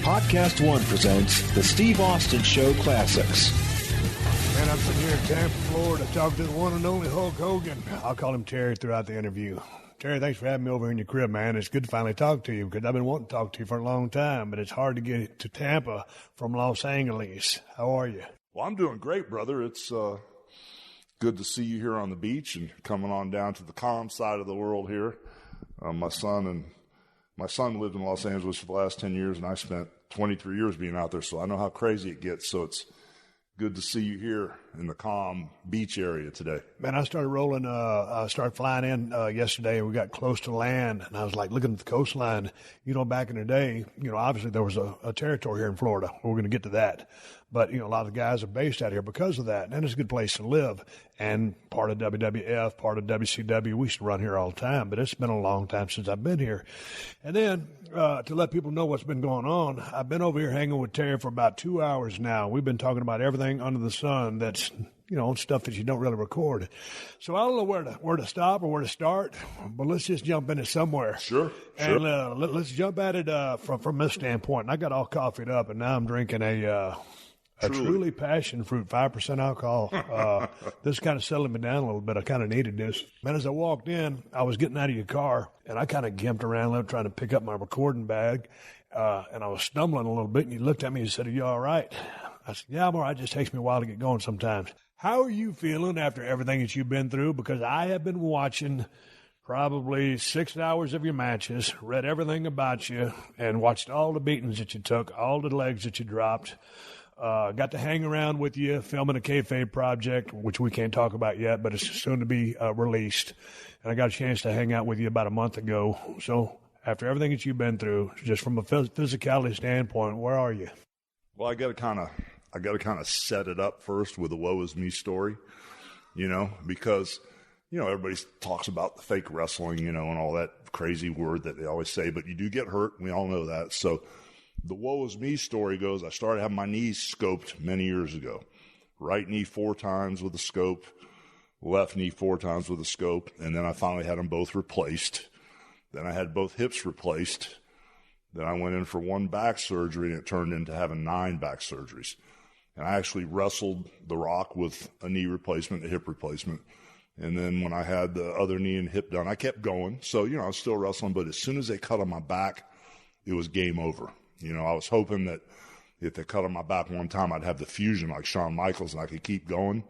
PodcastOne presents the Steve Austin Show Classics. Man, I'm sitting here in Tampa, Florida, talking to the one and only Hulk Hogan. I'll call him Terry throughout the interview. Terry, thanks for having me over in your crib, man. It's good to finally talk to you because I've been wanting to talk to you for a long time, but it's hard to get to Tampa from Los Angeles. How are you? Well, I'm doing great, brother. It's good to see you here on the beach and coming on down to the calm side of the world here. My son lived in Los Angeles for the last 10 years, and I spent 23 years being out there, so I know how crazy it gets. So it's good to see you here in the calm beach area today. Man, I started flying in yesterday, and we got close to land, and I was like looking at the coastline. You know, back in the day, obviously there was a territory here in Florida. We're going to get to that. But, a lot of the guys are based out here because of that, and it's a good place to live. And part of WWF, part of WCW, we used to run here all the time, but it's been a long time since I've been here. And then to let people know what's been going on, I've been over here hanging with Terry for about 2 hours now. We've been talking about everything under the sun that's, stuff that you don't really record. So I don't know where to stop or where to start, but let's just jump into somewhere. Sure. And let's jump at it from this standpoint. And I got all coffeeed up, and now I'm drinking a truly passion fruit, 5% alcohol. This kind of settled me down a little bit. I kind of needed this. Man, as I walked in, I was getting out of your car, and I kind of gimped around a little trying to pick up my recording bag, and I was stumbling a little bit, and you looked at me and said, "Are you all right?" I said, "Yeah, I'm all right. It just takes me a while to get going sometimes." How are you feeling after everything that you've been through? Because I have been watching probably 6 hours of your matches, read everything about you, and watched all the beatings that you took, all the legs that you dropped. Got to hang around with you, filming a kayfabe project, which we can't talk about yet, but it's soon to be released. And I got a chance to hang out with you about a month ago. So after everything that you've been through, just from a physicality standpoint, where are you? Well, I got to kind of set it up first with a woe is me story, because everybody talks about the fake wrestling, and all that crazy word that they always say, but you do get hurt. We all know that. So the woe is me story goes, I started having my knees scoped many years ago. Right knee 4 times with a scope, left knee 4 times with a scope, and then I finally had them both replaced. Then I had both hips replaced. Then I went in for 1 back surgery, and it turned into having 9 back surgeries. And I actually wrestled The Rock with a knee replacement, a hip replacement. And then when I had the other knee and hip done, I kept going. So, I was still wrestling, but as soon as they cut on my back, it was game over. I was hoping that if they cut on my back one time, I'd have the fusion like Shawn Michaels and I could keep going.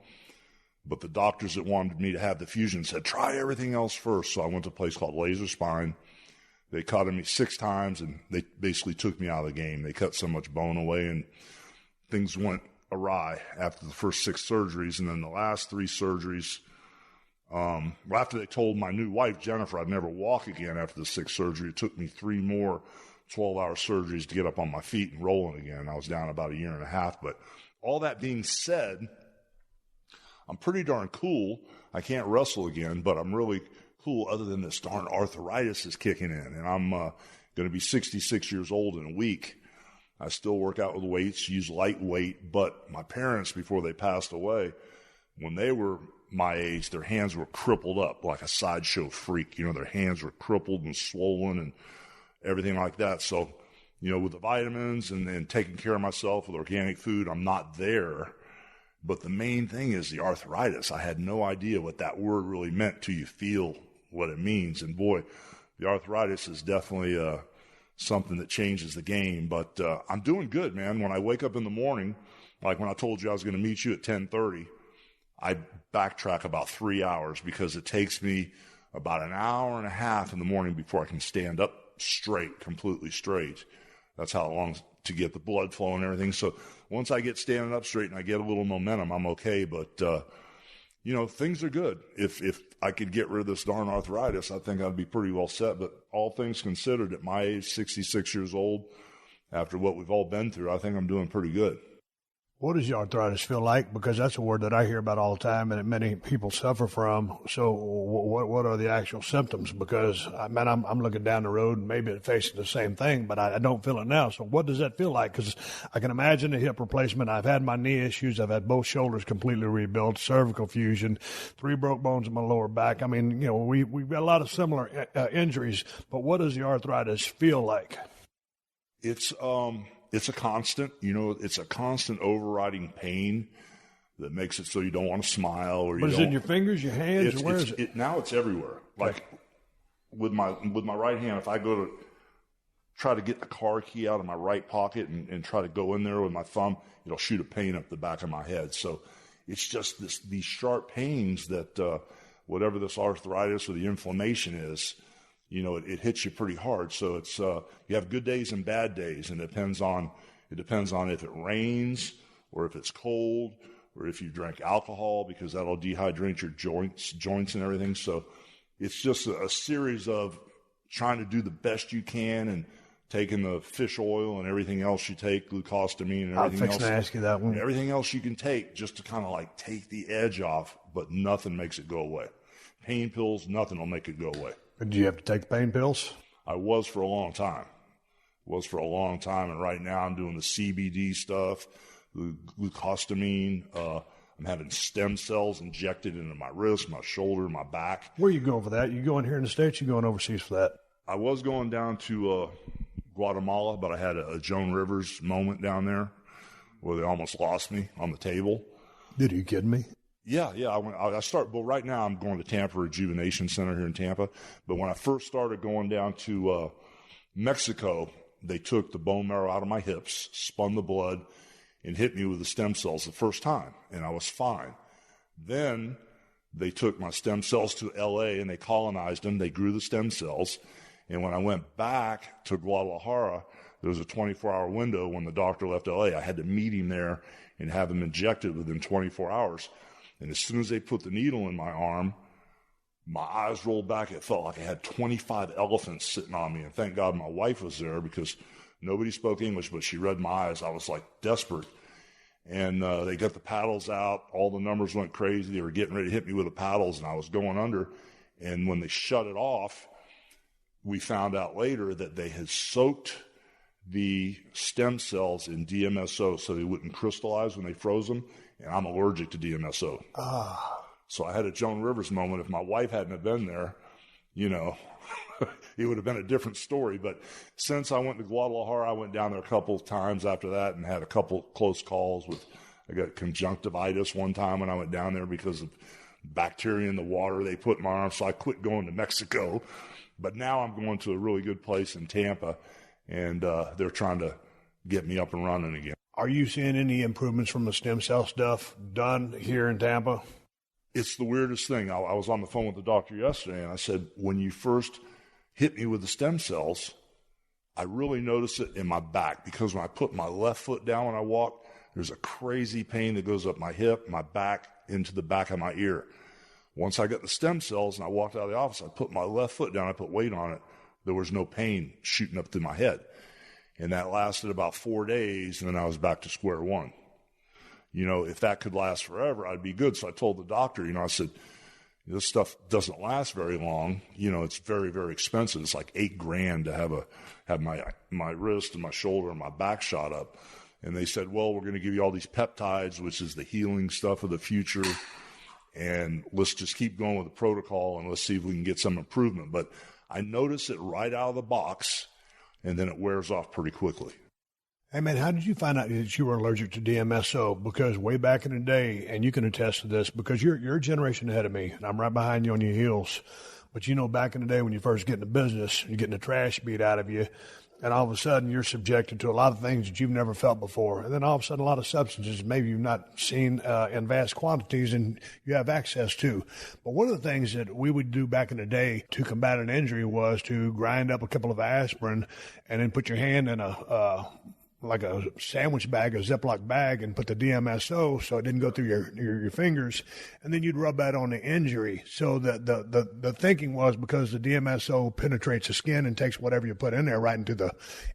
But the doctors that wanted me to have the fusion said, try everything else first. So I went to a place called Laser Spine. They cut on me 6 times, and they basically took me out of the game. They cut so much bone away, and things went awry after the first 6 surgeries. And then the last 3 surgeries, after they told my new wife, Jennifer, I'd never walk again after the 6th surgery, it took me 3 more 12-hour surgeries to get up on my feet and rolling again. I was down about a year and a half. But all that being said, I'm pretty darn cool. I can't wrestle again, but I'm really cool other than this darn arthritis is kicking in. And I'm going to be 66 years old in a week. I still work out with weights, use light weight. But my parents, before they passed away, when they were my age, their hands were crippled up like a sideshow freak. Their hands were crippled and swollen and everything like that. So, with the vitamins and taking care of myself with organic food, I'm not there. But the main thing is the arthritis. I had no idea what that word really meant till you feel what it means. And boy, the arthritis is definitely something that changes the game. But I'm doing good, man. When I wake up in the morning, like when I told you I was going to meet you at 10:30, I backtrack about 3 hours because it takes me about an hour and a half in the morning before I can stand up straight, completely straight. That's how long to get the blood flow and everything. So once I get standing up straight and I get a little momentum, I'm okay. But, things are good. If I could get rid of this darn arthritis, I think I'd be pretty well set. But all things considered, at my age, 66 years old, after what we've all been through, I think I'm doing pretty good. What does your arthritis feel like? Because that's a word that I hear about all the time and that many people suffer from. So what are the actual symptoms? Because, man, I'm looking down the road and maybe facing the same thing, but I don't feel it now. So what does that feel like? Because I can imagine a hip replacement. I've had my knee issues. I've had both shoulders completely rebuilt, cervical fusion, 3 broke bones in my lower back. I mean, we've got a lot of similar injuries, but what does the arthritis feel like? It's it's a constant, it's a constant overriding pain that makes it so you don't want to smile or But is it in your fingers, your hands, or where is it? Now it's everywhere. Like with my right hand, if I go to try to get the car key out of my right pocket and try to go in there with my thumb, it'll shoot a pain up the back of my head. So it's just these sharp pains that whatever this arthritis or the inflammation is, it hits you pretty hard. So it's you have good days and bad days, and it depends on if it rains or if it's cold or if you drank alcohol, because that'll dehydrate your joints and everything. So it's just a series of trying to do the best you can and taking the fish oil and everything else you take, glucosamine and everything else. I was to ask you that one. Everything else you can take just to kind of like take the edge off, but nothing makes it go away. Pain pills, nothing will make it go away. Did you have to take pain pills? I was for a long time. And right now I'm doing the CBD stuff, the glucosamine. I'm having stem cells injected into my wrist, my shoulder, my back. Where are you going for that? You going here in the States, you going overseas for that? I was going down to Guatemala, but I had a Joan Rivers moment down there where they almost lost me on the table. Did you kidding me? Yeah. Well, right now I'm going to Tampa Rejuvenation Center here in Tampa. But when I first started going down to Mexico, they took the bone marrow out of my hips, spun the blood, and hit me with the stem cells the first time, and I was fine. Then they took my stem cells to L.A. and they colonized them. They grew the stem cells. And when I went back to Guadalajara, there was a 24-hour window when the doctor left L.A. I had to meet him there and have him injected within 24 hours. And as soon as they put the needle in my arm, my eyes rolled back. It felt like I had 25 elephants sitting on me. And thank God my wife was there, because nobody spoke English, but she read my eyes. I was like desperate. And they got the paddles out. All the numbers went crazy. They were getting ready to hit me with the paddles, and I was going under. And when they shut it off, we found out later that they had soaked the stem cells in DMSO so they wouldn't crystallize when they froze them. And I'm allergic to DMSO. So I had a Joan Rivers moment. If my wife hadn't have been there, it would have been a different story. But since I went to Guadalajara, I went down there a couple of times after that and had a couple close calls with, I got conjunctivitis one time when I went down there because of bacteria in the water they put in my arm. So I quit going to Mexico. But now I'm going to a really good place in Tampa, and they're trying to get me up and running again. Are you seeing any improvements from the stem cell stuff done here in Tampa? It's the weirdest thing. I was on the phone with the doctor yesterday, and I said, when you first hit me with the stem cells, I really noticed it in my back, because when I put my left foot down when I walk, there's a crazy pain that goes up my hip, my back, into the back of my ear. Once I got the stem cells and I walked out of the office, I put my left foot down, I put weight on it. There was no pain shooting up through my head. And that lasted about 4 days, and then I was back to square one. If that could last forever, I'd be good. So I told the doctor, I said, this stuff doesn't last very long. It's very, very expensive. It's like $8,000 to have my wrist and my shoulder and my back shot up. And they said, well, we're going to give you all these peptides, which is the healing stuff of the future. And let's just keep going with the protocol, and let's see if we can get some improvement. But I noticed it right out of the box, and then it wears off pretty quickly. Hey, man, how did you find out that you were allergic to DMSO? Because way back in the day, and you can attest to this, because you're a generation ahead of me, and I'm right behind you on your heels. But back in the day when you first get into business, you're getting the trash beat out of you, and all of a sudden you're subjected to a lot of things that you've never felt before. And then all of a sudden a lot of substances maybe you've not seen in vast quantities and you have access to. But one of the things that we would do back in the day to combat an injury was to grind up a couple of aspirin and then put your hand in like a sandwich bag, a Ziploc bag, and put the DMSO so it didn't go through your fingers, and then you'd rub that on the injury. So the thinking was, because the DMSO penetrates the skin and takes whatever you put in there right into the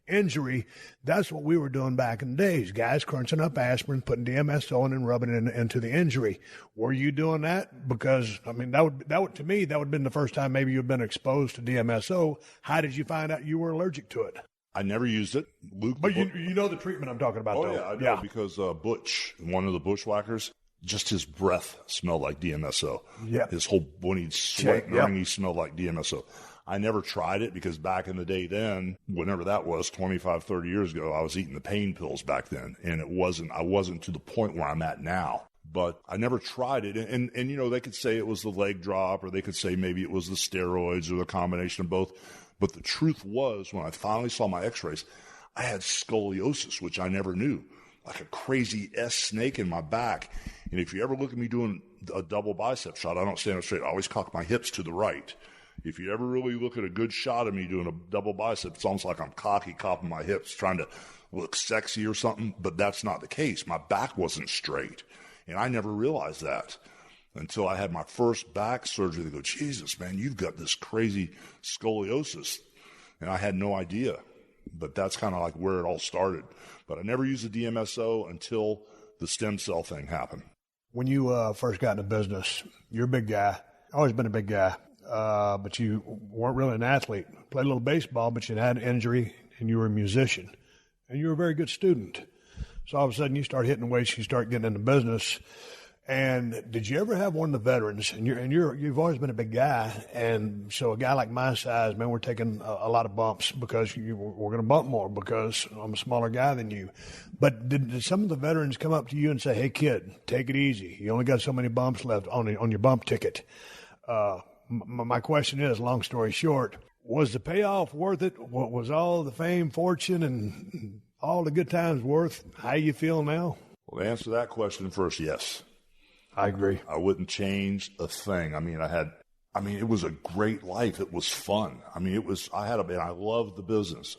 injury, that's what we were doing back in the days. Guys crunching up aspirin, putting DMSO in and rubbing it into the injury. Were you doing that? Because, that would to me, that would have been the first time maybe you'd been exposed to DMSO. How did you find out you were allergic to it? I never used it. Luke, but you know the treatment I'm talking about, though. Yeah, I know, because Butch, one of the bushwhackers, just his breath smelled like DMSO. Yeah. His whole, when he'd sweat, he smelled like DMSO. I never tried it because back in the day then, whenever that was, 25, 30 years ago, I was eating the pain pills back then. And I wasn't to the point where I'm at now. But I never tried it. And they could say it was the leg drop, or they could say maybe it was the steroids, or the combination of both. But the truth was, when I finally saw my x-rays, I had scoliosis, which I never knew, like a crazy S snake in my back. And if you ever look at me doing a double bicep shot, I don't stand up straight. I always cock my hips to the right. If you ever really look at a good shot of me doing a double bicep, it's almost like I'm cocking my hips, trying to look sexy or something. But that's not the case. My back wasn't straight. And I never realized that until I had my first back surgery. They go, Jesus, man, you've got this crazy scoliosis. And I had no idea. But that's kind of like where it all started. But I never used a DMSO until the stem cell thing happened. When you first got into business, you're a big guy. Always been a big guy. But you weren't really an athlete. Played a little baseball, but you had an injury, and you were a musician. And you were a very good student. So all of a sudden you start hitting weights, you start getting into business. And did you ever have one of the veterans? And you've always been a big guy, and so a guy like my size, man, we're taking a lot of bumps because we're going to bump more because I'm a smaller guy than you. But did some of the veterans come up to you and say, "Hey, kid, take it easy. You only got so many bumps left on your bump ticket"? My question is, long story short, was the payoff worth it? What was all the fame, fortune, and all the good times worth? How you feel now? Well, to answer that question first, yes. I agree. I wouldn't change a thing. It was a great life. It was fun. I loved the business.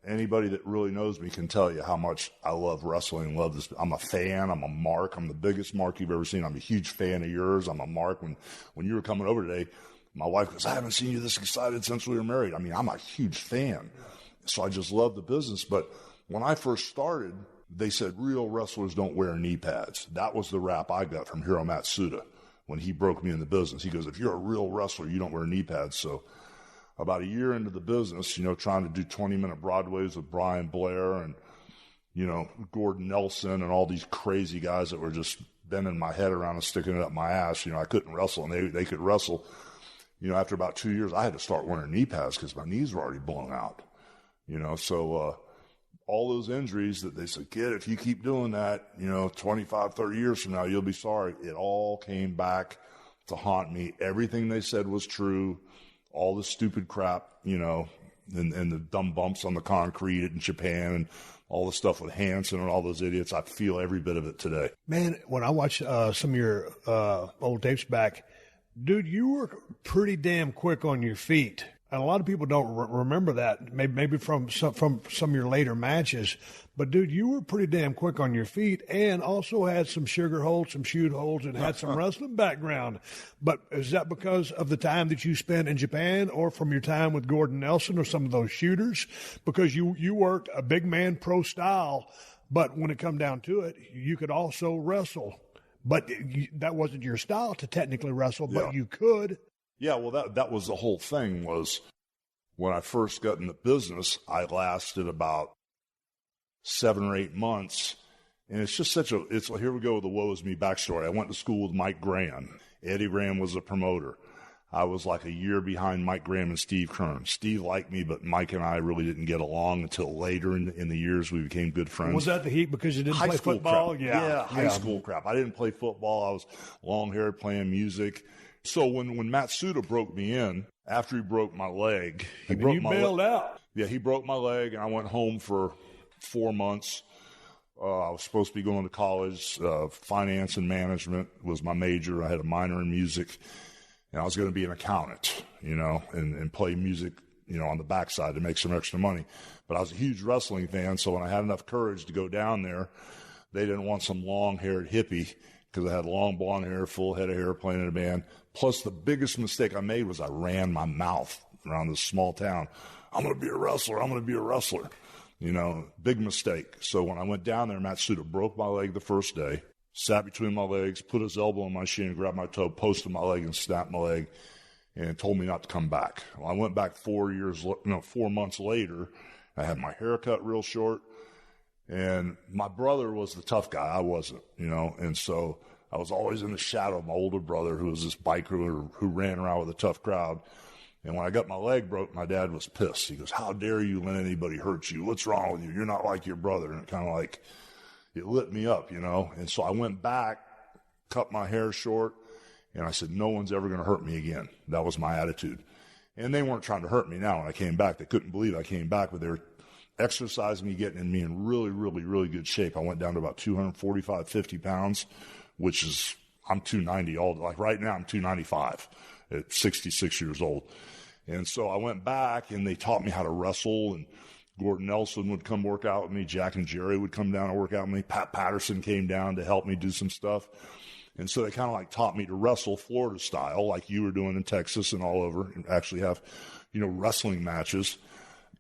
Anybody that really knows me can tell you how much I love wrestling, love this. I'm a fan. I'm a mark. I'm the biggest mark you've ever seen. I'm a huge fan of yours. I'm a mark. When you were coming over today, my wife goes, "I haven't seen you this excited since we were married." I'm a huge fan. So I just love the business. But when I first started, they said real wrestlers don't wear knee pads. That was the rap I got from Hiro Matsuda when he broke me in the business. He goes, "If you're a real wrestler, you don't wear knee pads." So about a year into the business, trying to do 20-minute Broadways with Brian Blair and, Gordon Nelson and all these crazy guys that were just bending my head around and sticking it up my ass. I couldn't wrestle, and they could wrestle. After about 2 years, I had to start wearing knee pads because my knees were already blown out. So all those injuries that they said, "Kid, if you keep doing that, 25, 30 years from now, you'll be sorry." It all came back to haunt me. Everything they said was true. All the stupid crap, and the dumb bumps on the concrete in Japan and all the stuff with Hansen and all those idiots. I feel every bit of it today. Man, when I watch some of your old tapes back, dude, you were pretty damn quick on your feet. And a lot of people don't remember that, maybe from some of your later matches. But, dude, you were pretty damn quick on your feet and also had some sugar holds, some shoot holds, and had some wrestling background. But is that because of the time that you spent in Japan or from your time with Gordon Nelson or some of those shooters? Because you worked a big man pro style, but when it come down to it, you could also wrestle. But that wasn't your style to technically wrestle, but you could. Yeah, well, that was the whole thing. Was when I first got in the business, I lasted about 7 or 8 months, and it's just here we go with the woe is me backstory. I went to school with Mike Graham. Eddie Graham was a promoter. I was like a year behind Mike Graham and Steve Kern. Steve liked me, but Mike and I really didn't get along until later in the years we became good friends. Was that the heat because you didn't play football? Crap. Yeah, high school crap. I didn't play football. I was long-haired playing music. So when Matsuda broke me in, after he broke my leg, he bailed out. Yeah, he broke my leg, and I went home for 4 months. I was supposed to be going to college. Finance and management was my major. I had a minor in music, and I was going to be an accountant, and play music, on the backside to make some extra money. But I was a huge wrestling fan, so when I had enough courage to go down there, they didn't want some long-haired hippie because I had long blonde hair, full head of hair, playing in a band. Plus, the biggest mistake I made was I ran my mouth around this small town. "I'm going to be a wrestler. I'm going to be a wrestler." Big mistake. So when I went down there, Matsuda broke my leg the first day, sat between my legs, put his elbow on my shin, grabbed my toe, posted my leg, and snapped my leg, and told me not to come back. Well, I went back 4 months later. I had my hair cut real short, and my brother was the tough guy. I wasn't, and so I was always in the shadow of my older brother, who was this biker who ran around with a tough crowd. And when I got my leg broke, my dad was pissed. He goes, how dare you let anybody hurt you? What's wrong with you? You're not like your brother. And it kind of like, it lit me up, you know. And so I went back, cut my hair short, and I said, no one's ever going to hurt me again. That was my attitude. And they weren't trying to hurt me now when I came back. They couldn't believe I came back, but they were exercising me, getting me in really, really, really good shape. I went down to about 245, 50 pounds, which is, I'm 290 all, like right now I'm 295 at 66 years old. And so I went back and they taught me how to wrestle, and Gordon Nelson would come work out with me. Jack and Jerry would come down and work out with me. Pat Patterson came down to help me do some stuff. And so they kind of like taught me to wrestle Florida style, like you were doing in Texas and all over, and actually have, you know, wrestling matches.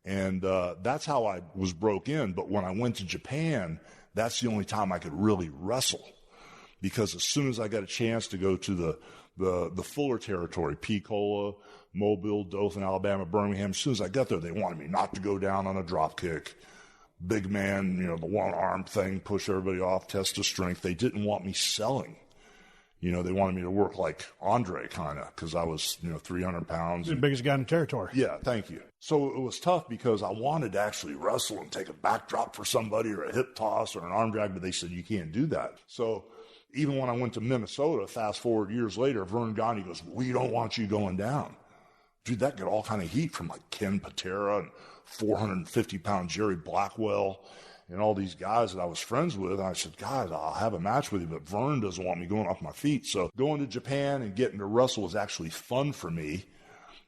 And that's how I was broke in. But when I went to Japan, that's the only time I could really wrestle. Because as soon as I got a chance to go to the fuller territory, Pensacola, Mobile, Dothan, Alabama, Birmingham, as soon as I got there, they wanted me not to go down on a drop kick. Big man, you know, the one-arm thing, push everybody off, test of strength. They didn't want me selling. You know, they wanted me to work like Andre, kind of, because I was, you know, 300 pounds. You're the biggest guy in the territory. Yeah, thank you. So it was tough because I wanted to actually wrestle and take a backdrop for somebody or a hip toss or an arm drag, but they said, you can't do that. So even when I went to Minnesota, fast forward years later, Vern Gagne goes, we don't want you going down. Dude, that got all kind of heat from like Ken Patera and 450-pound Jerry Blackwell and all these guys that I was friends with. And I said, guys, I'll have a match with you, but Vern doesn't want me going off my feet. So going to Japan and getting to wrestle was actually fun for me,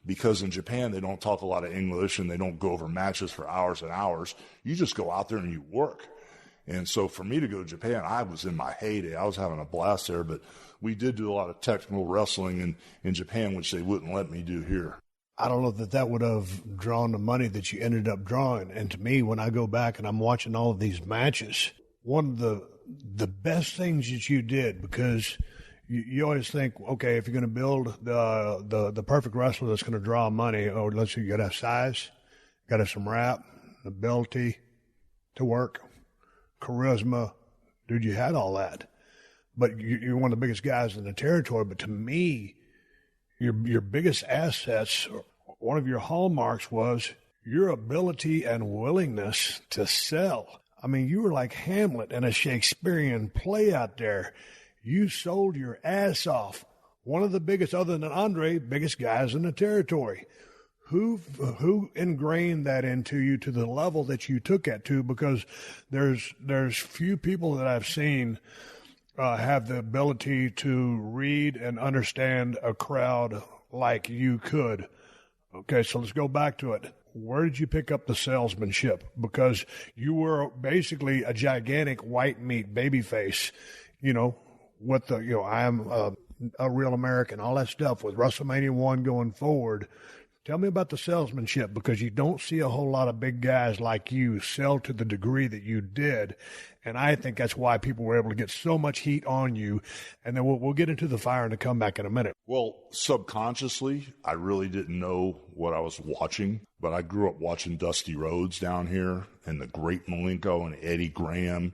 because in Japan, they don't talk a lot of English and they don't go over matches for hours and hours. You just go out there and you work. And so for me to go to Japan, I was in my heyday. I was having a blast there, but we did do a lot of technical wrestling in Japan, which they wouldn't let me do here. I don't know that would have drawn the money that you ended up drawing. And to me, when I go back and I'm watching all of these matches, one of the best things that you did, because you always think, okay, if you're going to build the perfect wrestler that's going to draw money, or let's say you got to have size, got to have some rap, ability to work, charisma. Dude, you had all that. But you're one of the biggest guys in the territory. But to me, your biggest assets, one of your hallmarks, was your ability and willingness to sell. I mean, you were like Hamlet in a Shakespearean play out there. You sold your ass off. One of the biggest, other than Andre, biggest guys in the territory. Who ingrained that into you to the level that you took it to? Because there's few people that I've seen have the ability to read and understand a crowd like you could. Okay, so let's go back to it. Where did you pick up the salesmanship? Because you were basically a gigantic white meat babyface, you know, with the, you know, I am a real American, all that stuff with WrestleMania 1 going forward. Tell me about the salesmanship, because you don't see a whole lot of big guys like you sell to the degree that you did. And I think that's why people were able to get so much heat on you. And then we'll get into the fire and the comeback in a minute. Well, subconsciously, I really didn't know what I was watching, but I grew up watching Dusty Rhodes down here and the Great Malenko and Eddie Graham,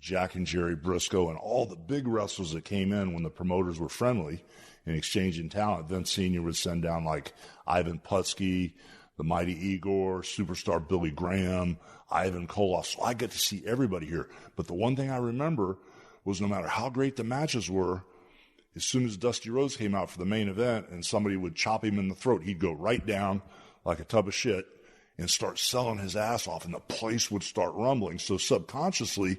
Jack and Jerry Briscoe, and all the big wrestlers that came in when the promoters were friendly in exchanging talent. Vince Sr. would send down like Ivan Putski, the Mighty Igor, Superstar Billy Graham, Ivan Koloff. So I get to see everybody here. But the one thing I remember was no matter how great the matches were, as soon as Dusty Rhodes came out for the main event and somebody would chop him in the throat, he'd go right down like a tub of shit and start selling his ass off, and the place would start rumbling. So subconsciously,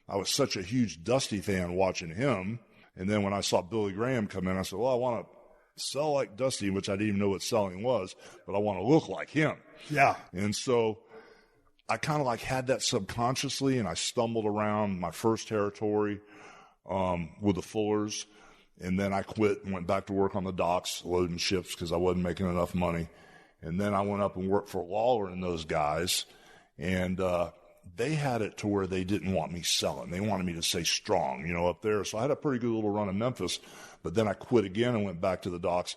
I was such a huge Dusty fan watching him. And then when I saw Billy Graham come in, I said, well, I want to sell like Dusty, which I didn't even know what selling was, but I want to look like him. Yeah. And so I kind of like had that subconsciously, and I stumbled around my first territory with the Fullers. And then I quit and went back to work on the docks, loading ships because I wasn't making enough money. And then I went up and worked for Lawler and those guys. And they had it to where they didn't want me selling. They wanted me to stay strong, you know, up there. So I had a pretty good little run in Memphis, but then I quit again and went back to the docks.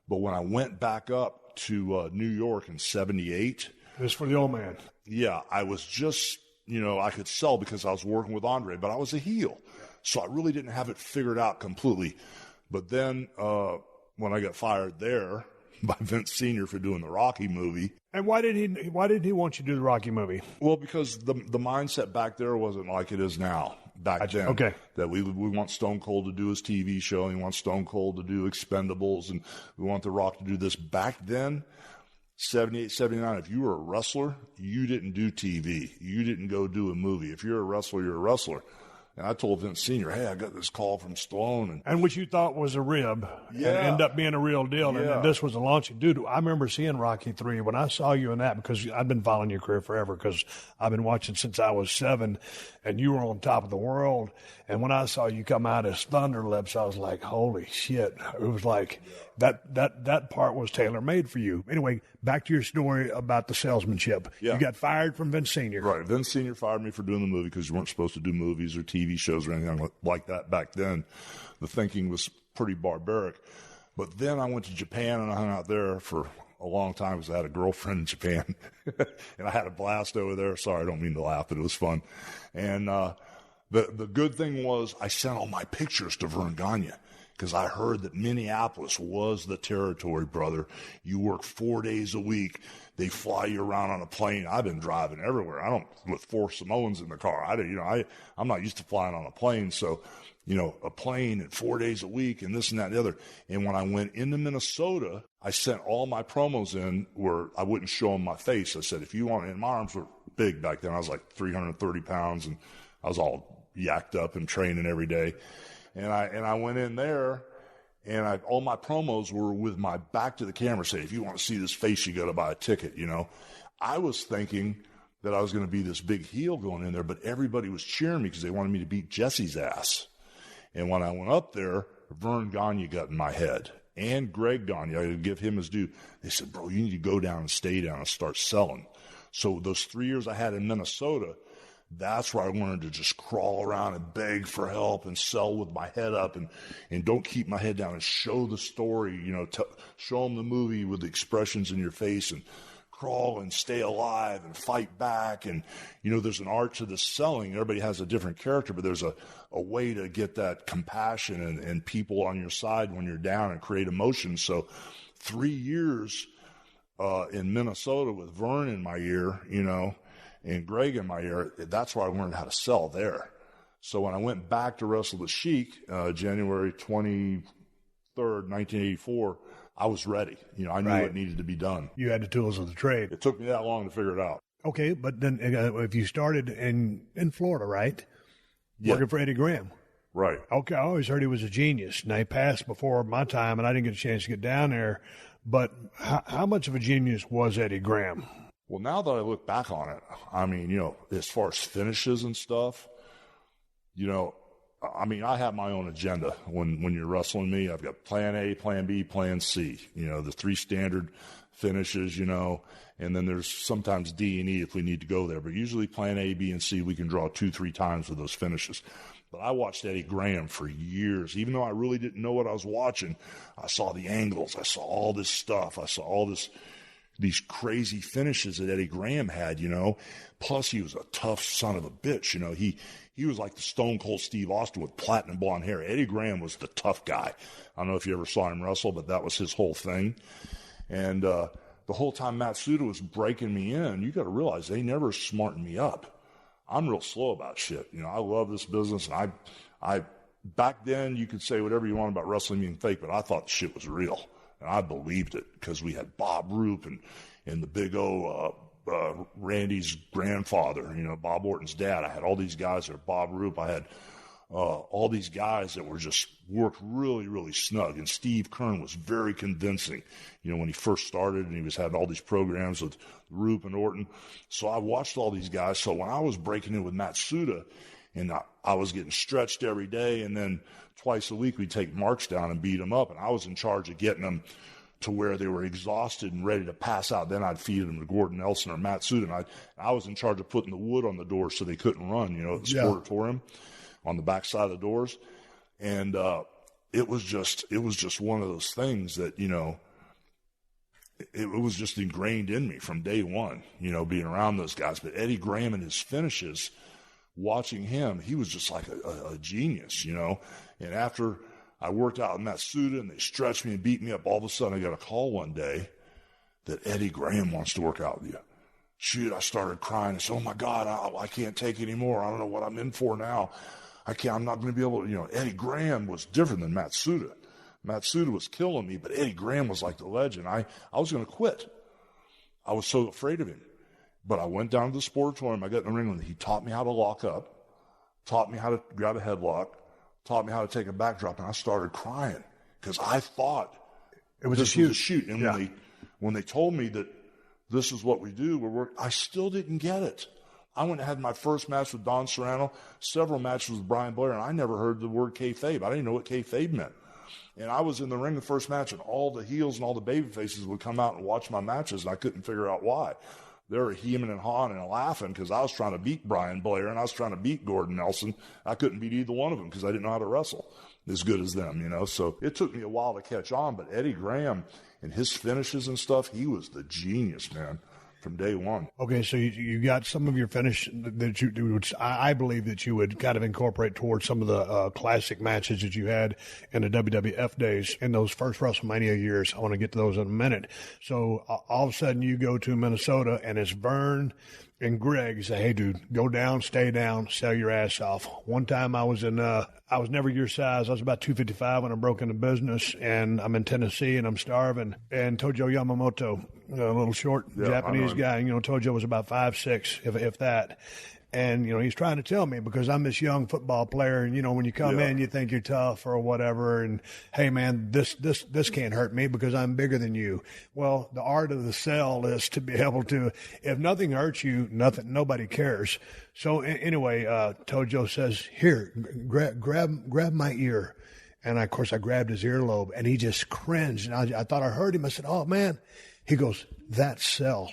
But when I went back up to New York in 78. It was for the old man. Yeah, I was just, you know, I could sell because I was working with Andre, but I was a heel. So I really didn't have it figured out completely. But then when I got fired there by Vince Sr. for doing the Rocky movie. And why did he want you to do the Rocky movie? Well, because the mindset back there wasn't like it is now. Back then, okay, that we want Stone Cold to do his TV show, and we want Stone Cold to do Expendables, and we want The Rock to do this. Back then, 78, 79, if you were a wrestler, you didn't do TV. You didn't go do a movie. If you're a wrestler, you're a wrestler. And I told Vince Sr., hey, I got this call from Stallone. And which you thought was a rib. Yeah. And ended up being a real deal. Yeah. And this was a launching. Dude, I remember seeing Rocky 3 when I saw you in that, because I've been following your career forever, because I've been watching since I was 7, and you were on top of the world. And when I saw you come out as Thunder Lips, I was like, holy shit. It was like that part was tailor-made for you. Anyway, back to your story about the salesmanship. Yeah. You got fired from Vince Sr. Right. Vince Sr. fired me for doing the movie because you weren't supposed to do movies or TV shows or anything like that back then. The thinking was pretty barbaric. But then I went to Japan and I hung out there for a long time because I had a girlfriend in Japan. And I had a blast over there. Sorry, I don't mean to laugh, but it was fun. And the good thing was I sent all my pictures to Vern Gagne, because I heard that Minneapolis was the territory, brother. You work 4 days a week. They fly you around on a plane. I've been driving everywhere. I don't with 4 Samoans in the car. I'm not used to flying on a plane. So, a plane and 4 days a week and this and that and the other. And when I went into Minnesota, I sent all my promos in where I wouldn't show them my face. I said, if you want, and my arms were big back then. I was like 330 pounds and I was all yacked up and training every day. And I went in there, and all my promos were with my back to the camera, saying, if you want to see this face, you got to buy a ticket, I was thinking that I was going to be this big heel going in there, but everybody was cheering me because they wanted me to beat Jesse's ass. And when I went up there, Vern Gagne got in my head, and Greg Gagne, I would give him his due. They said, bro, you need to go down and stay down and start selling. So those 3 years I had in Minnesota, that's where I wanted to just crawl around and beg for help and sell with my head up and don't keep my head down and show the story, show them the movie with the expressions in your face and crawl and stay alive and fight back. And, there's an art to the selling. Everybody has a different character, but there's a way to get that compassion and people on your side when you're down and create emotion. So 3 years in Minnesota with Vern in my ear, and Greg in my ear, that's where I learned how to sell there. So when I went back to Wrestle the Sheik, January 23rd, 1984, I was ready. I knew what needed to be done. You had the tools of the trade. It took me that long to figure it out. Okay, but then if you started in Florida, right? Yeah. Working for Eddie Graham. Right. Okay, I always heard he was a genius. Now, he passed before my time, and I didn't get a chance to get down there. But how much of a genius was Eddie Graham? Well, now that I look back on it, I mean, as far as finishes and stuff, I have my own agenda. When you're wrestling me, I've got plan A, plan B, plan C, the 3 standard finishes, and then there's sometimes D and E if we need to go there. But usually plan A, B, and C, we can draw 2-3 times with those finishes. But I watched Eddie Graham for years. Even though I really didn't know what I was watching, I saw the angles. I saw all this stuff. I saw all these crazy finishes that Eddie Graham had, Plus, he was a tough son of a bitch, He was like the Stone Cold Steve Austin with platinum blonde hair. Eddie Graham was the tough guy. I don't know if you ever saw him wrestle, but that was his whole thing. And the whole time Matsuda was breaking me in, you got to realize they never smartened me up. I'm real slow about shit. I love this business, and I back then you could say whatever you want about wrestling being fake, but I thought the shit was real. And I believed it because we had Bob Roop and the big O, Randy's grandfather, Bob Orton's dad. I had all these guys there, Bob Roop. I had all these guys that were just worked really, really snug. And Steve Kern was very convincing, when he first started and he was having all these programs with Roop and Orton. So I watched all these guys. So when I was breaking in with Matsuda and I was getting stretched every day, and then twice a week we'd take marks down and beat them up. And I was in charge of getting them to where they were exhausted and ready to pass out. Then I'd feed them to Gordon Nelson or Matsuda. And I was in charge of putting the wood on the doors so they couldn't run, the Sportatorium on the back side of the doors. And it was just one of those things that, it was just ingrained in me from day one, being around those guys. But Eddie Graham and his finishes watching him, he was just like a genius, you know. And after I worked out in Matsuda and they stretched me and beat me up, all of a sudden I got a call one day that Eddie Graham wants to work out with you. Shoot, I started crying. I said, oh my God, I can't take it anymore. I don't know what I'm in for now. I'm not going to be able to, you know. Eddie Graham was different than Matsuda. Matsuda was killing me, but Eddie Graham was like the legend. I was going to quit. I was so afraid of him. But I went down to the sportatorium. I got in the ring with him. He taught me how to lock up, taught me how to grab a headlock, taught me how to take a backdrop, and I started crying because I thought it was this was a shoot. And yeah. when they told me that this is what we do, I still didn't get it. I went and had my first match with Don Serrano, several matches with Brian Blair, and I never heard the word kayfabe. I didn't know what kayfabe meant. And I was in the ring the first match, and all the heels and all the baby faces would come out and watch my matches, and I couldn't figure out why. They were hemming and hawing and laughing because I was trying to beat Brian Blair and I was trying to beat Gordon Nelson. I couldn't beat either one of them because I didn't know how to wrestle as good as them, you know. So it took me a while to catch on, but Eddie Graham and his finishes and stuff, he was the genius, man, from day one. Okay, so you got some of your finish that you do, which I believe that you would kind of incorporate towards some of the classic matches that you had in the WWF days in those first WrestleMania years. I want to get to those in a minute. So all of a sudden you go to Minnesota and it's Vern and Greg say, hey, dude, go down, stay down, sell your ass off. One time I was never your size. I was about 255 when I broke into business, and I'm in Tennessee, and I'm starving. And Tojo Yamamoto, a little short Japanese guy, you know, Tojo was about 5'6", if that. And, you know, he's trying to tell me because I'm this young football player, and, you know, when you come in, you think you're tough or whatever, and, hey, man, this can't hurt me because I'm bigger than you. Well, the art of the sell is to be able to, if nothing hurts you, nobody cares. So, anyway, Tojo says, here, grab my ear. And, of course, I grabbed his earlobe, and he just cringed. And I thought I heard him. I said, oh, man. He goes, that's sell.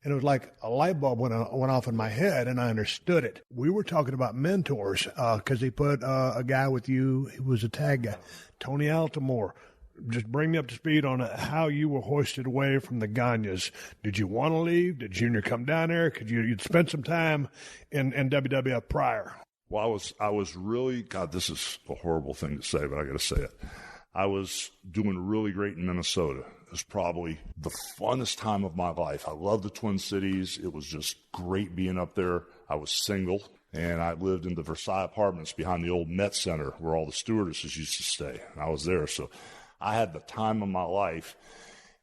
And it was like a light bulb went off in my head, and I understood it. We were talking about mentors because he put a guy with you. He was a tag guy, Tony Altamore. Just bring me up to speed on how you were hoisted away from the Gagnes. Did you want to leave? Did Junior come down there? Could you'd spent some time in WWF prior? Well, I was really, God, this is a horrible thing to say, but I got to say it. I was doing really great in Minnesota. It was probably the funnest time of my life. I loved the Twin Cities. It was just great being up there. I was single, and I lived in the Versailles Apartments behind the old Met Center where all the stewardesses used to stay. And I was there, so I had the time of my life.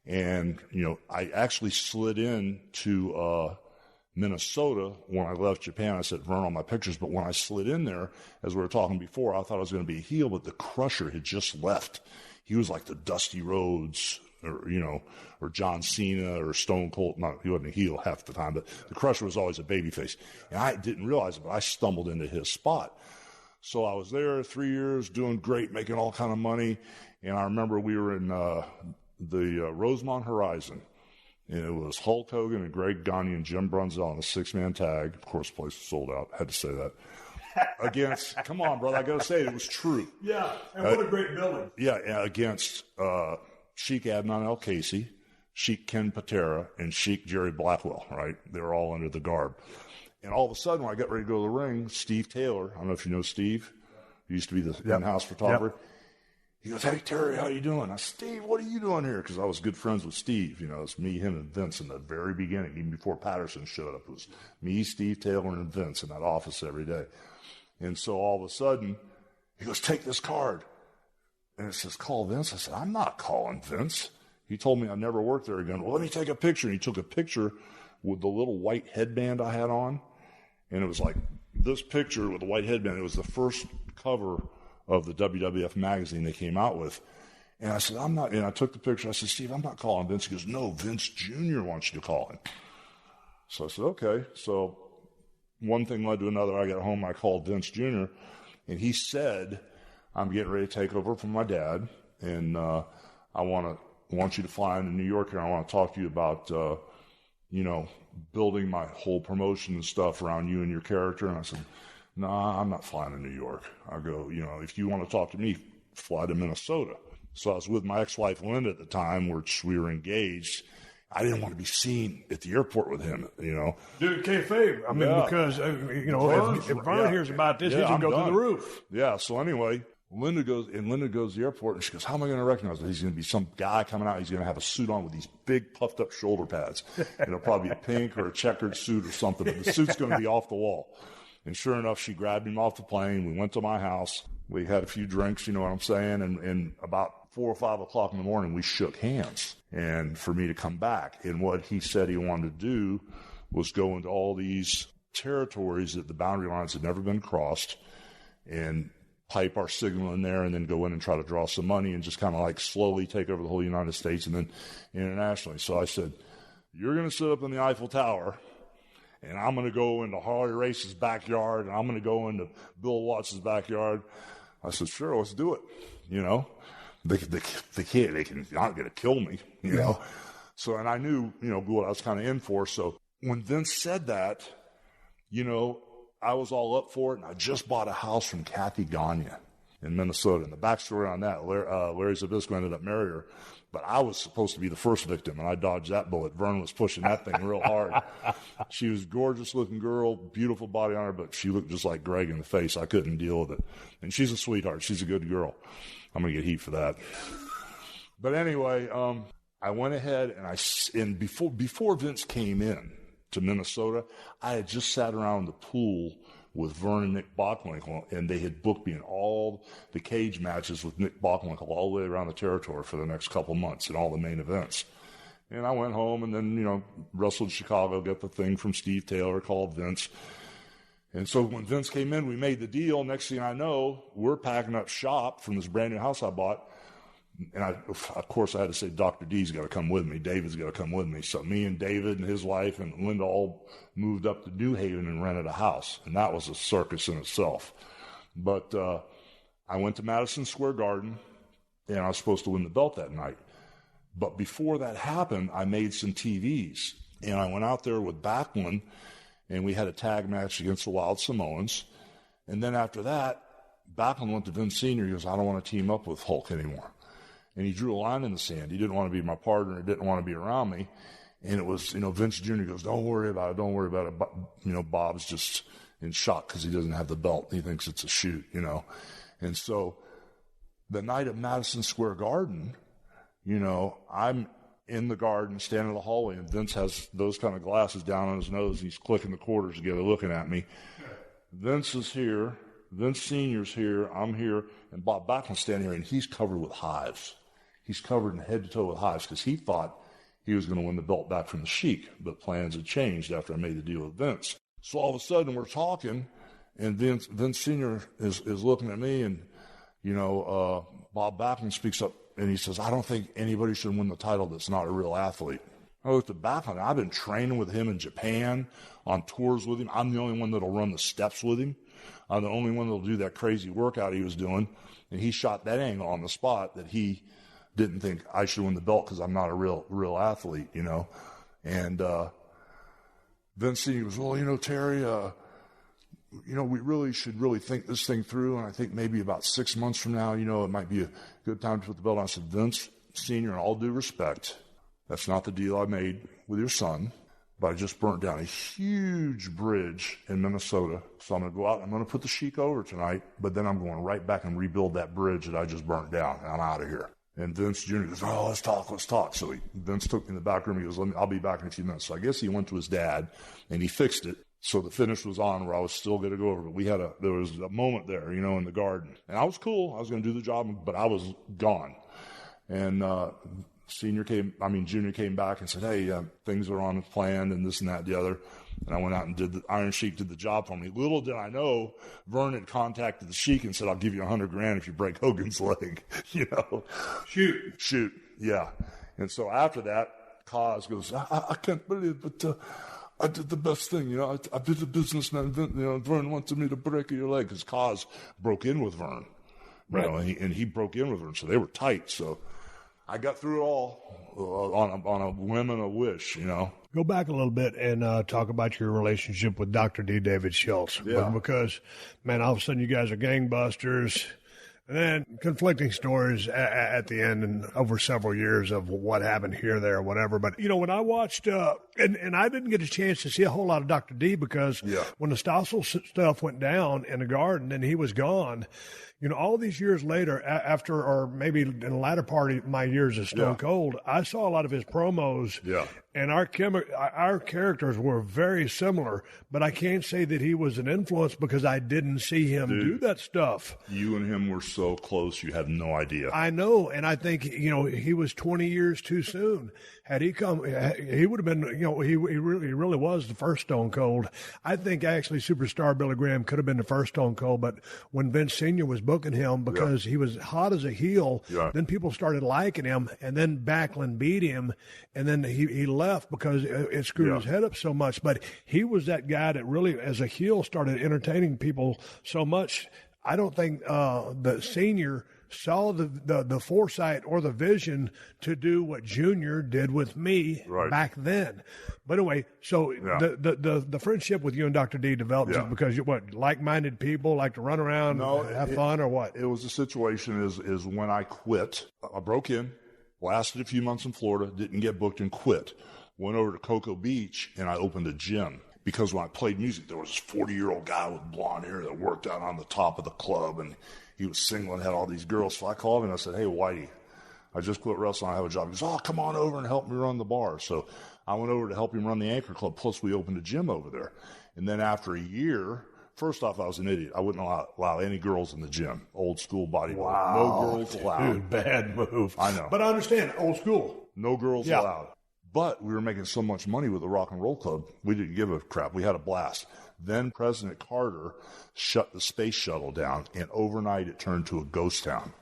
And, you know, I actually slid in to Minnesota when I left Japan. I said, run all my pictures. But when I slid in there, as we were talking before, I thought I was going to be a heel, but the Crusher had just left. He was like the Dusty Rhodes, or, you know, or John Cena or Stone Cold. No, he wasn't a heel half the time, but the Crusher was always a babyface. And I didn't realize it, but I stumbled into his spot. So I was there 3 years, doing great, making all kind of money. And I remember we were in the Rosemont Horizon. And it was Hulk Hogan and Greg Gagne and Jim Brunzell in a six-man tag. Of course, the place was sold out. Had to say that. Against, come on, brother, I got to say it was true. Yeah, and what a great building. Yeah, against Sheik Adnan El Casey, Sheik Ken Patera, and Sheik Jerry Blackwell, right? They were all under the garb. And all of a sudden, when I got ready to go to the ring, Steve Taylor, I don't know if you know Steve, he used to be the in-house photographer. Yep. He goes, hey, Terry, how you doing? I said, Steve, what are you doing here? Because I was good friends with Steve. You know, it's me, him, and Vince in the very beginning, even before Patterson showed up. It was me, Steve Taylor, and Vince in that office every day. And so all of a sudden, he goes, take this card. And it says, call Vince. I said, I'm not calling Vince. He told me I'd never work there again. Well, let me take a picture. And he took a picture with the little white headband I had on. And it was like this picture with the white headband. It was the first cover of the WWF magazine they came out with. And I said, I'm not, and I took the picture. I said, Steve, I'm not calling Vince. He goes, no, Vince Jr. wants you to call him. So I said, okay. So one thing led to another. I got home, I called Vince Jr., and he said, I'm getting ready to take over from my dad, and I want you to fly into New York, and I want to talk to you about, you know, building my whole promotion and stuff around you and your character. And I said, no, I'm not flying to New York. I go, you know, if you want to talk to me, fly to Minnesota. So I was with my ex-wife, Linda, at the time, which we were engaged, I didn't want to be seen at the airport with him, you know. Dude, kayfabe. I mean, because, you know, if Vern hears about this, he's going to go through the roof. Yeah, so anyway, Linda goes to the airport, and she goes, how am I going to recognize him? He's going to be some guy coming out. He's going to have a suit on with these big puffed-up shoulder pads. It'll probably be a pink or a checkered suit or something, but the suit's going to be off the wall. And sure enough, she grabbed him off the plane. We went to my house. We had a few drinks, you know what I'm saying, and about 4 or 5 o'clock in the morning, we shook hands, and for me to come back. And what he said he wanted to do was go into all these territories that the boundary lines had never been crossed and pipe our signal in there and then go in and try to draw some money and just kind of like slowly take over the whole United States and then internationally. So I said, you're going to sit up in the Eiffel Tower, and I'm going to go into Harley Race's backyard, and I'm going to go into Bill Watts' backyard. I said, sure, let's do it, you know. They can not going to kill me, you know. So, and I knew, you know, what I was kind of in for. So when Vince said that, you know, I was all up for it, and I just bought a house from Kathy Gagne in Minnesota. And the backstory on that, Larry Zbyszko ended up marrying her, but I was supposed to be the first victim, and I dodged that bullet. Vern was pushing that thing real hard. She was a gorgeous-looking girl, beautiful body on her, but she looked just like Greg in the face. I couldn't deal with it. And she's a sweetheart. She's a good girl. I'm going to get heat for that. But anyway, I went ahead, and before Vince came in to Minnesota, I had just sat around the pool with Vern and Nick Bockwinkel, and they had booked me in all the cage matches with Nick Bockwinkel all the way around the territory for the next couple months and all the main events. And I went home and then, you know, wrestled in Chicago, got the thing from Steve Taylor, called Vince. And so when Vince came in, we made the deal. Next thing I know, we're packing up shop from this brand new house I bought. And of course, I had to say, Dr. D's got to come with me. David's got to come with me. So me and David and his wife and Linda all moved up to New Haven and rented a house. And that was a circus in itself. But I went to Madison Square Garden, and I was supposed to win the belt that night. But before that happened, I made some TVs. And I went out there with Backlund, and we had a tag match against the Wild Samoans. And then after that, Backlund went to Vince Sr. He goes, I don't want to team up with Hulk anymore. And he drew a line in the sand. He didn't want to be my partner. He didn't want to be around me. And it was, you know, Vince Jr. goes, don't worry about it. Don't worry about it. But, you know, Bob's just in shock because he doesn't have the belt. He thinks it's a shoot, you know. And so the night at Madison Square Garden, you know, I'm in the garden, standing in the hallway, and Vince has those kind of glasses down on his nose. He's clicking the quarters together, looking at me. Vince is here. Vince Sr.'s here. I'm here. And Bob Backlund's standing here, and he's covered with hives. He's covered in head to toe with hives because he thought he was going to win the belt back from the Sheik, but plans had changed after I made the deal with Vince. So all of a sudden, we're talking, and Vince Sr. is looking at me, and, you know, Bob Backlund speaks up, and he says, I don't think anybody should win the title that's not a real athlete. I looked at Backlund. I've been training with him in Japan, on tours with him. I'm the only one that'll run the steps with him. I'm the only one that'll do that crazy workout he was doing. And he shot that angle on the spot that he didn't think I should win the belt because I'm not a real athlete, you know. And Vince Sr. goes, well, you know, Terry, you know, we really should think this thing through. And I think maybe about 6 months from now, you know, it might be a good time to put the belt on. I said, Vince Sr., in all due respect, that's not the deal I made with your son. But I just burnt down a huge bridge in Minnesota. So I'm going to go out and I'm going to put the Sheik over tonight. But then I'm going right back and rebuild that bridge that I just burnt down. And I'm out of here. And Vince Jr. goes, oh, let's talk. So Vince took me in the back room. He goes, I'll be back in a few minutes. So I guess he went to his dad and he fixed it. So the finish was on where I was still going to go over. But there was a moment there, you know, in the garden. And I was cool. I was going to do the job, but I was gone. And, Junior came back and said, hey, things are on plan and this and that and the other. And I went out and did the Iron Sheik did the job for me. Little did I know, Vern had contacted the Sheik and said, I'll give you $100,000 if you break Hogan's leg, you know. Shoot. Yeah. And so after that, Kaz goes, I can't believe it, but I did the best thing, you know. I did the businessman, you know, Vern wanted me to break your leg because Kaz broke in with Vern. Right. You know, and he broke in with Vern, so they were tight, so I got through it all on a whim and a wish, you know. Go back a little bit and talk about your relationship with Dr. D. David Schultz. Yeah. Because, man, all of a sudden you guys are gangbusters. And then conflicting stories at the end and over several years of what happened here, there, whatever. But, when I watched, and I didn't get a chance to see a whole lot of Dr. D because when the Stossel stuff went down in the Garden and he was gone, all these years later, after, or maybe in the latter part of my years as Stone Cold, I saw a lot of his promos. Yeah. And our characters were very similar, but I can't say that he was an influence because I didn't see him do that stuff. You and him were so close, you have no idea. I know, and I think, he was 20 years too soon. Had he come, he would have been, he really was the first Stone Cold. I think actually Superstar Billy Graham could have been the first Stone Cold, but when Vince Sr. was booking him because he was hot as a heel, then people started liking him, and then Backlund beat him, and then he left because it screwed his head up so much. But he was that guy that really, as a heel, started entertaining people so much. I don't think the Senior saw the foresight or the vision to do what Junior did with me back then. But anyway, so the friendship with you and Dr. D developed just because you're like-minded people, like to run around, have fun, or what? It was a situation is when I quit. I broke in, lasted a few months in Florida, didn't get booked, and quit. Went over to Cocoa Beach, and I opened a gym. Because when I played music, there was this 40-year-old guy with blonde hair that worked out on the top of the club, and he was single and had all these girls. So I called him and I said, "Hey, Whitey, I just quit wrestling. I have a job." He goes, "Oh, come on over and help me run the bar." So I went over to help him run the Anchor Club, plus we opened a gym over there. And then after a year, first off, I was an idiot. I wouldn't allow any girls in the gym. Old school bodybuilding. Wow. No girls allowed. Dude, bad move. I know. But I understand, old school. No girls allowed. But we were making so much money with the Rock and Roll Club, we didn't give a crap. We had a blast. Then President Carter shut the space shuttle down, and overnight it turned to a ghost town.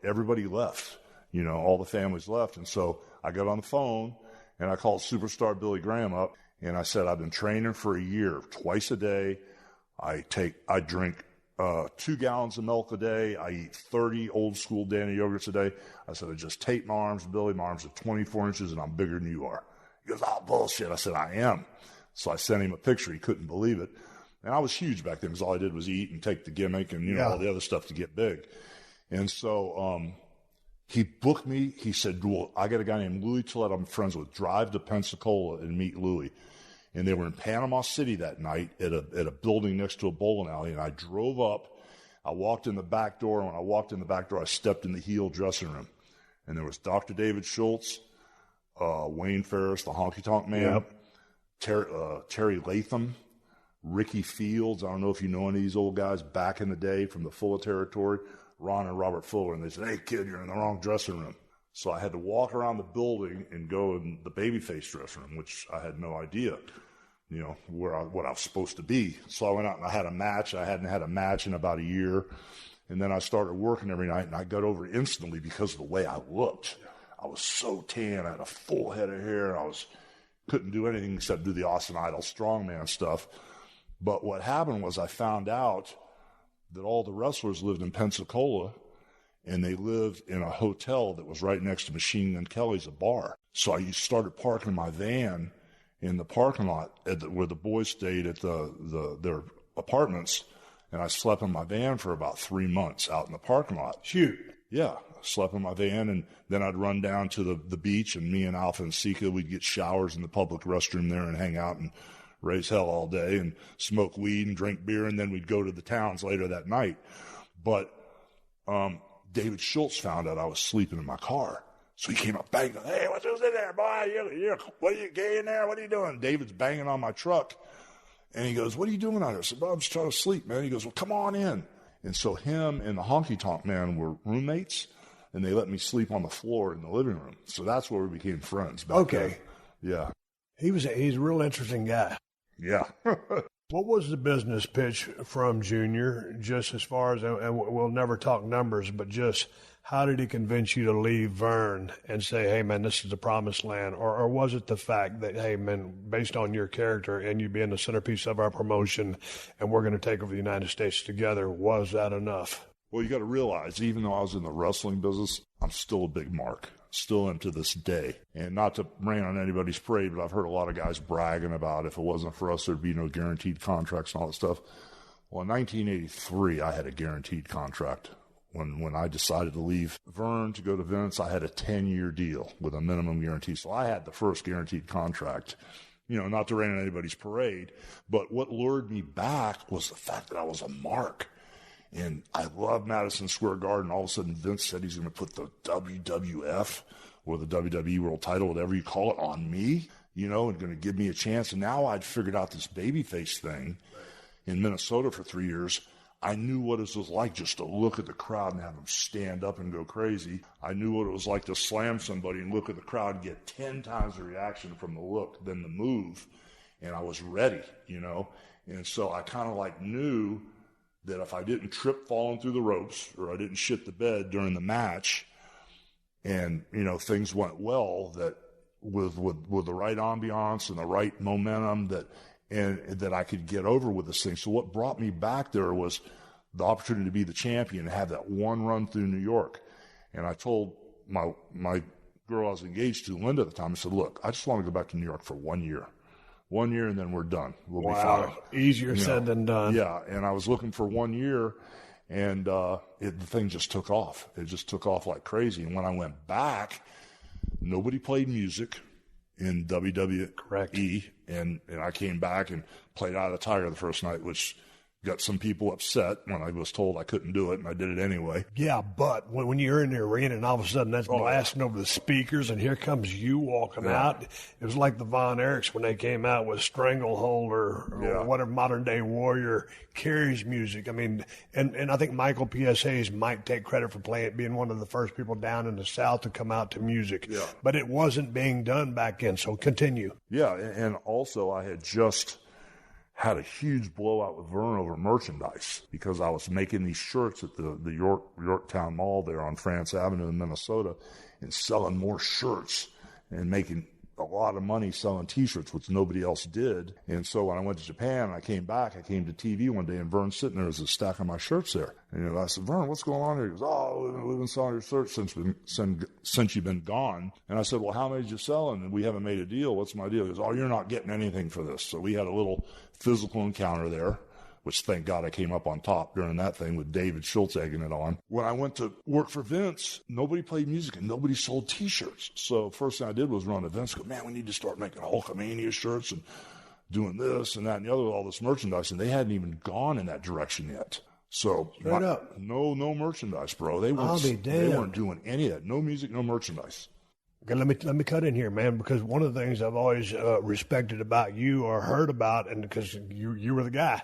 Everybody left. All the families left. And so I got on the phone, and I called Superstar Billy Graham up, and I said, "I've been training for a year, twice a day. I drink 2 gallons of milk a day. I eat 30 old school Danny yogurts a day." I said, "I just tape my arms, Billy. My arms are 24 inches and I'm bigger than you are." He goes, "Oh, bullshit." I said, "I am." So I sent him a picture. He couldn't believe it. And I was huge back then because all I did was eat and take the gimmick and, all the other stuff to get big. And so he booked me. He said, "Well, I got a guy named Louis Tillett I'm friends with. Drive to Pensacola and meet Louis." And they were in Panama City that night at a building next to a bowling alley. And I drove up. I walked in the back door. And when I walked in the back door, I stepped in the heel dressing room. And there was Dr. David Schultz, Wayne Ferris, the Honky Tonk Man, Terry Latham, Ricky Fields. I don't know if you know any of these old guys back in the day from the Fuller territory, Ron and Robert Fuller. And they said, "Hey, kid, you're in the wrong dressing room." So I had to walk around the building and go in the babyface dressing room, which I had no idea, what I was supposed to be. So I went out and I had a match. I hadn't had a match in about a year. And then I started working every night, and I got over it instantly because of the way I looked. I was so tan. I had a full head of hair. Couldn't do anything except do the Austin Idol strongman stuff. But what happened was I found out that all the wrestlers lived in Pensacola, and they lived in a hotel that was right next to Machine Gun Kelly's, a bar. So I started parking my van in the parking lot where the boys stayed at their apartments, and I slept in my van for about 3 months out in the parking lot. Shoot. Yeah, slept in my van, and then I'd run down to the beach, and me and Alpha and Sika, we'd get showers in the public restroom there and hang out and raise hell all day and smoke weed and drink beer, and then we'd go to the towns later that night. But David Schultz found out I was sleeping in my car. So he came up banging, "Hey, what's in there, boy? What are you gay in there? What are you doing?" David's banging on my truck. And he goes, "What are you doing out here?" I said, "Bro, I'm just trying to sleep, man." He goes, "Well, come on in." And so him and the Honky Tonk Man were roommates, and they let me sleep on the floor in the living room. So that's where we became friends. Okay. Yeah. He's a real interesting guy. Yeah. What was the business pitch from Junior, just as far as, and we'll never talk numbers, but just how did he convince you to leave Vern and say, "Hey, man, this is the promised land"? Or was it the fact that, "Hey, man, based on your character and you being the centerpiece of our promotion and we're going to take over the United States together," was that enough? Well, you got to realize, even though I was in the wrestling business, I'm still a big mark. Still am to this day. And not to rain on anybody's parade, but I've heard a lot of guys bragging about if it wasn't for us, there'd be no guaranteed contracts and all that stuff. Well, in 1983, I had a guaranteed contract when I decided to leave Vern to go to Vince, I had a 10-year deal with a minimum guarantee. So I had the first guaranteed contract, not to rain on anybody's parade. But what lured me back was the fact that I was a mark. And I love Madison Square Garden. All of a sudden, Vince said he's going to put the WWF or the WWE World Title, whatever you call it, on me, and going to give me a chance. And now I'd figured out this babyface thing in Minnesota for 3 years. I knew what it was like just to look at the crowd and have them stand up and go crazy. I knew what it was like to slam somebody and look at the crowd and get 10 times the reaction from the look than the move. And I was ready, And so I kind of knew that if I didn't trip falling through the ropes or I didn't shit the bed during the match and, things went well, that with the right ambiance and the right momentum that I could get over with this thing. So what brought me back there was the opportunity to be the champion and have that one run through New York. And I told my girl I was engaged to, Linda, at the time, I said, look, I just want to go back to New York for 1 year. 1 year, and then we're done. We'll be fine. Easier said than done. Yeah, and I was looking for 1 year, and the thing just took off. It just took off like crazy. And when I went back, nobody played music in WWE. Correct. And I came back and played Eye of the Tiger the first night, which got some people upset when I was told I couldn't do it, and I did it anyway. Yeah, but when you're in the arena and all of a sudden that's blasting over the speakers and here comes you walking out, it was like the Von Erichs when they came out with Stranglehold or whatever modern-day Warrior carries music. I mean, and I think Michael P.S. Hayes might take credit for being one of the first people down in the South to come out to music. Yeah. But it wasn't being done back then, so continue. Yeah, and also I had just had a huge blowout with Vern over merchandise because I was making these shirts at the Yorktown Mall there on France Avenue in Minnesota and selling more shirts and making a lot of money selling T-shirts, which nobody else did. And so when I went to Japan and I came back, I came to TV one day and Vern's sitting there as a stack of my shirts there. And I said, Vern, what's going on here? He goes, oh, we've been selling your shirts since you've been gone. And I said, well, how many did you sell? And we haven't made a deal. What's my deal? He goes, oh, you're not getting anything for this. So we had a little physical encounter there, which thank God I came up on top during that thing with David Schultz egging it on. When I went to work for Vince, nobody played music and nobody sold T-shirts. So first thing I did was run to Vince and go, man, we need to start making Hulkamania shirts and doing this and that and the other, all this merchandise. And they hadn't even gone in that direction yet. So no merchandise, bro. They weren't doing any of that. No music, no merchandise. Okay, let me cut in here, man, because one of the things I've always respected about you or heard about, and because you were the guy,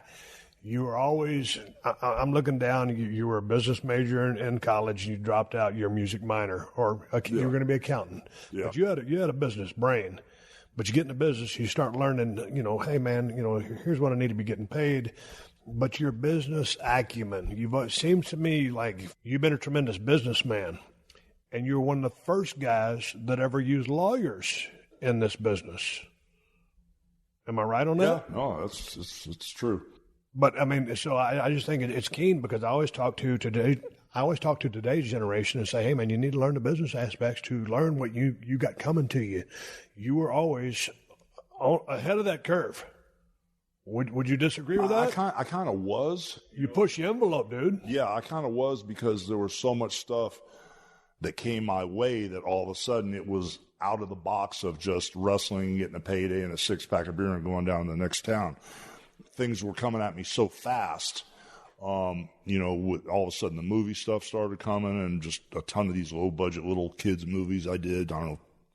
you were always, I'm looking down, you were a business major in college, you dropped out your music minor, or you were going to be an accountant. Yeah. But you had a business brain. But you get in the business, you start learning, hey, man, here's what I need to be getting paid. But your business acumen, it seems to me like you've been a tremendous businessman. And you're one of the first guys that ever used lawyers in this business. Am I right on that? Yeah, no, it's true. But I mean, so I just think it's keen because I always talk to today's generation and say, hey man, you need to learn the business aspects to learn what you got coming to you. You were always ahead of that curve. Would you disagree with that? I kind of was. You push the envelope, dude. Yeah, I kind of was because there was so much stuff that came my way that all of a sudden it was out of the box of just wrestling, getting a payday and a six-pack of beer and going down to the next town. Things were coming at me so fast, with all of a sudden the movie stuff started coming and just a ton of these low-budget little kids movies I did,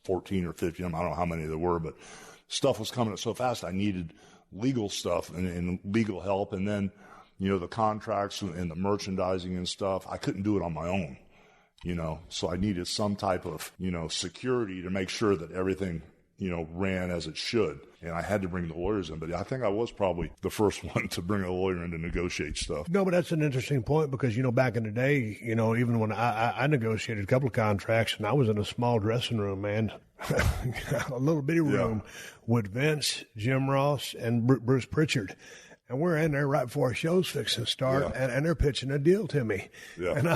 14 or 15, I don't know how many there were, but stuff was coming at so fast I needed legal stuff and legal help. And then, the contracts and the merchandising and stuff, I couldn't do it on my own. So I needed some type of, security to make sure that everything, ran as it should. And I had to bring the lawyers in. But I think I was probably the first one to bring a lawyer in to negotiate stuff. No, but that's an interesting point because, back in the day, even when I negotiated a couple of contracts and I was in a small dressing room, man, a little bitty room with Vince, Jim Ross, and Bruce Pritchard. And we're in there right before our show's fixing to start, and they're pitching a deal to me. Yeah. And,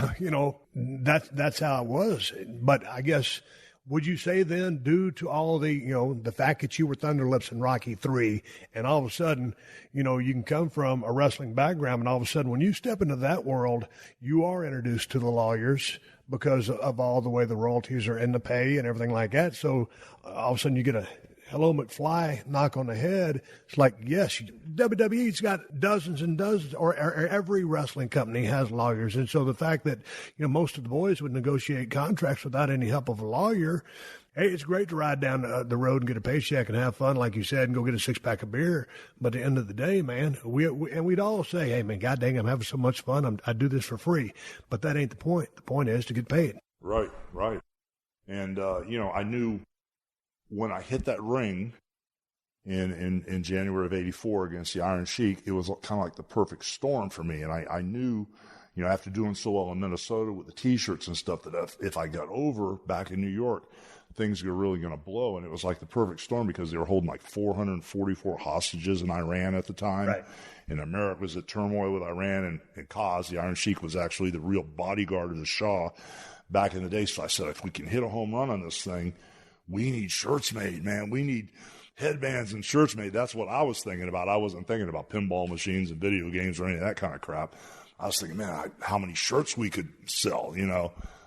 that's how it was. But I guess Would you say then, due to all the fact that you were Thunderlips in Rocky III, and all of a sudden, you can come from a wrestling background, and all of a sudden when you step into that world, you are introduced to the lawyers because of all the way the royalties are in the pay and everything like that. So all of a sudden you get a hello McFly knock on the head. It's like, yes, WWE's got dozens and dozens, or every wrestling company has lawyers. And so the fact that, most of the boys would negotiate contracts without any help of a lawyer, hey, it's great to ride down the road and get a paycheck and have fun, like you said, and go get a six-pack of beer. But at the end of the day, man, we'd all say, hey, man, God dang, I'm having so much fun. I do this for free. But that ain't the point. The point is to get paid. Right. And, I knew when I hit that ring in January of '84 against the Iron Sheik, it was kind of like the perfect storm for me. And I knew, after doing so well in Minnesota with the T-shirts and stuff, that if I got over back in New York, things were really going to blow. And it was like the perfect storm because they were holding like 444 hostages in Iran at the time. Right. And America was at turmoil with Iran, and Kaz, the Iron Sheik, was actually the real bodyguard of the Shah back in the day. So I said, if we can hit a home run on this thing, we need shirts made, man. We need headbands and shirts made. That's what I was thinking about. I wasn't thinking about pinball machines and video games or any of that kind of crap. I was thinking, man, how many shirts we could sell,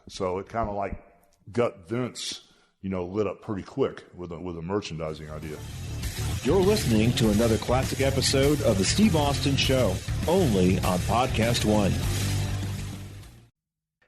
So it kind of like got Vince, lit up pretty quick with a merchandising idea. You're listening to another classic episode of The Steve Austin Show, only on PodcastOne.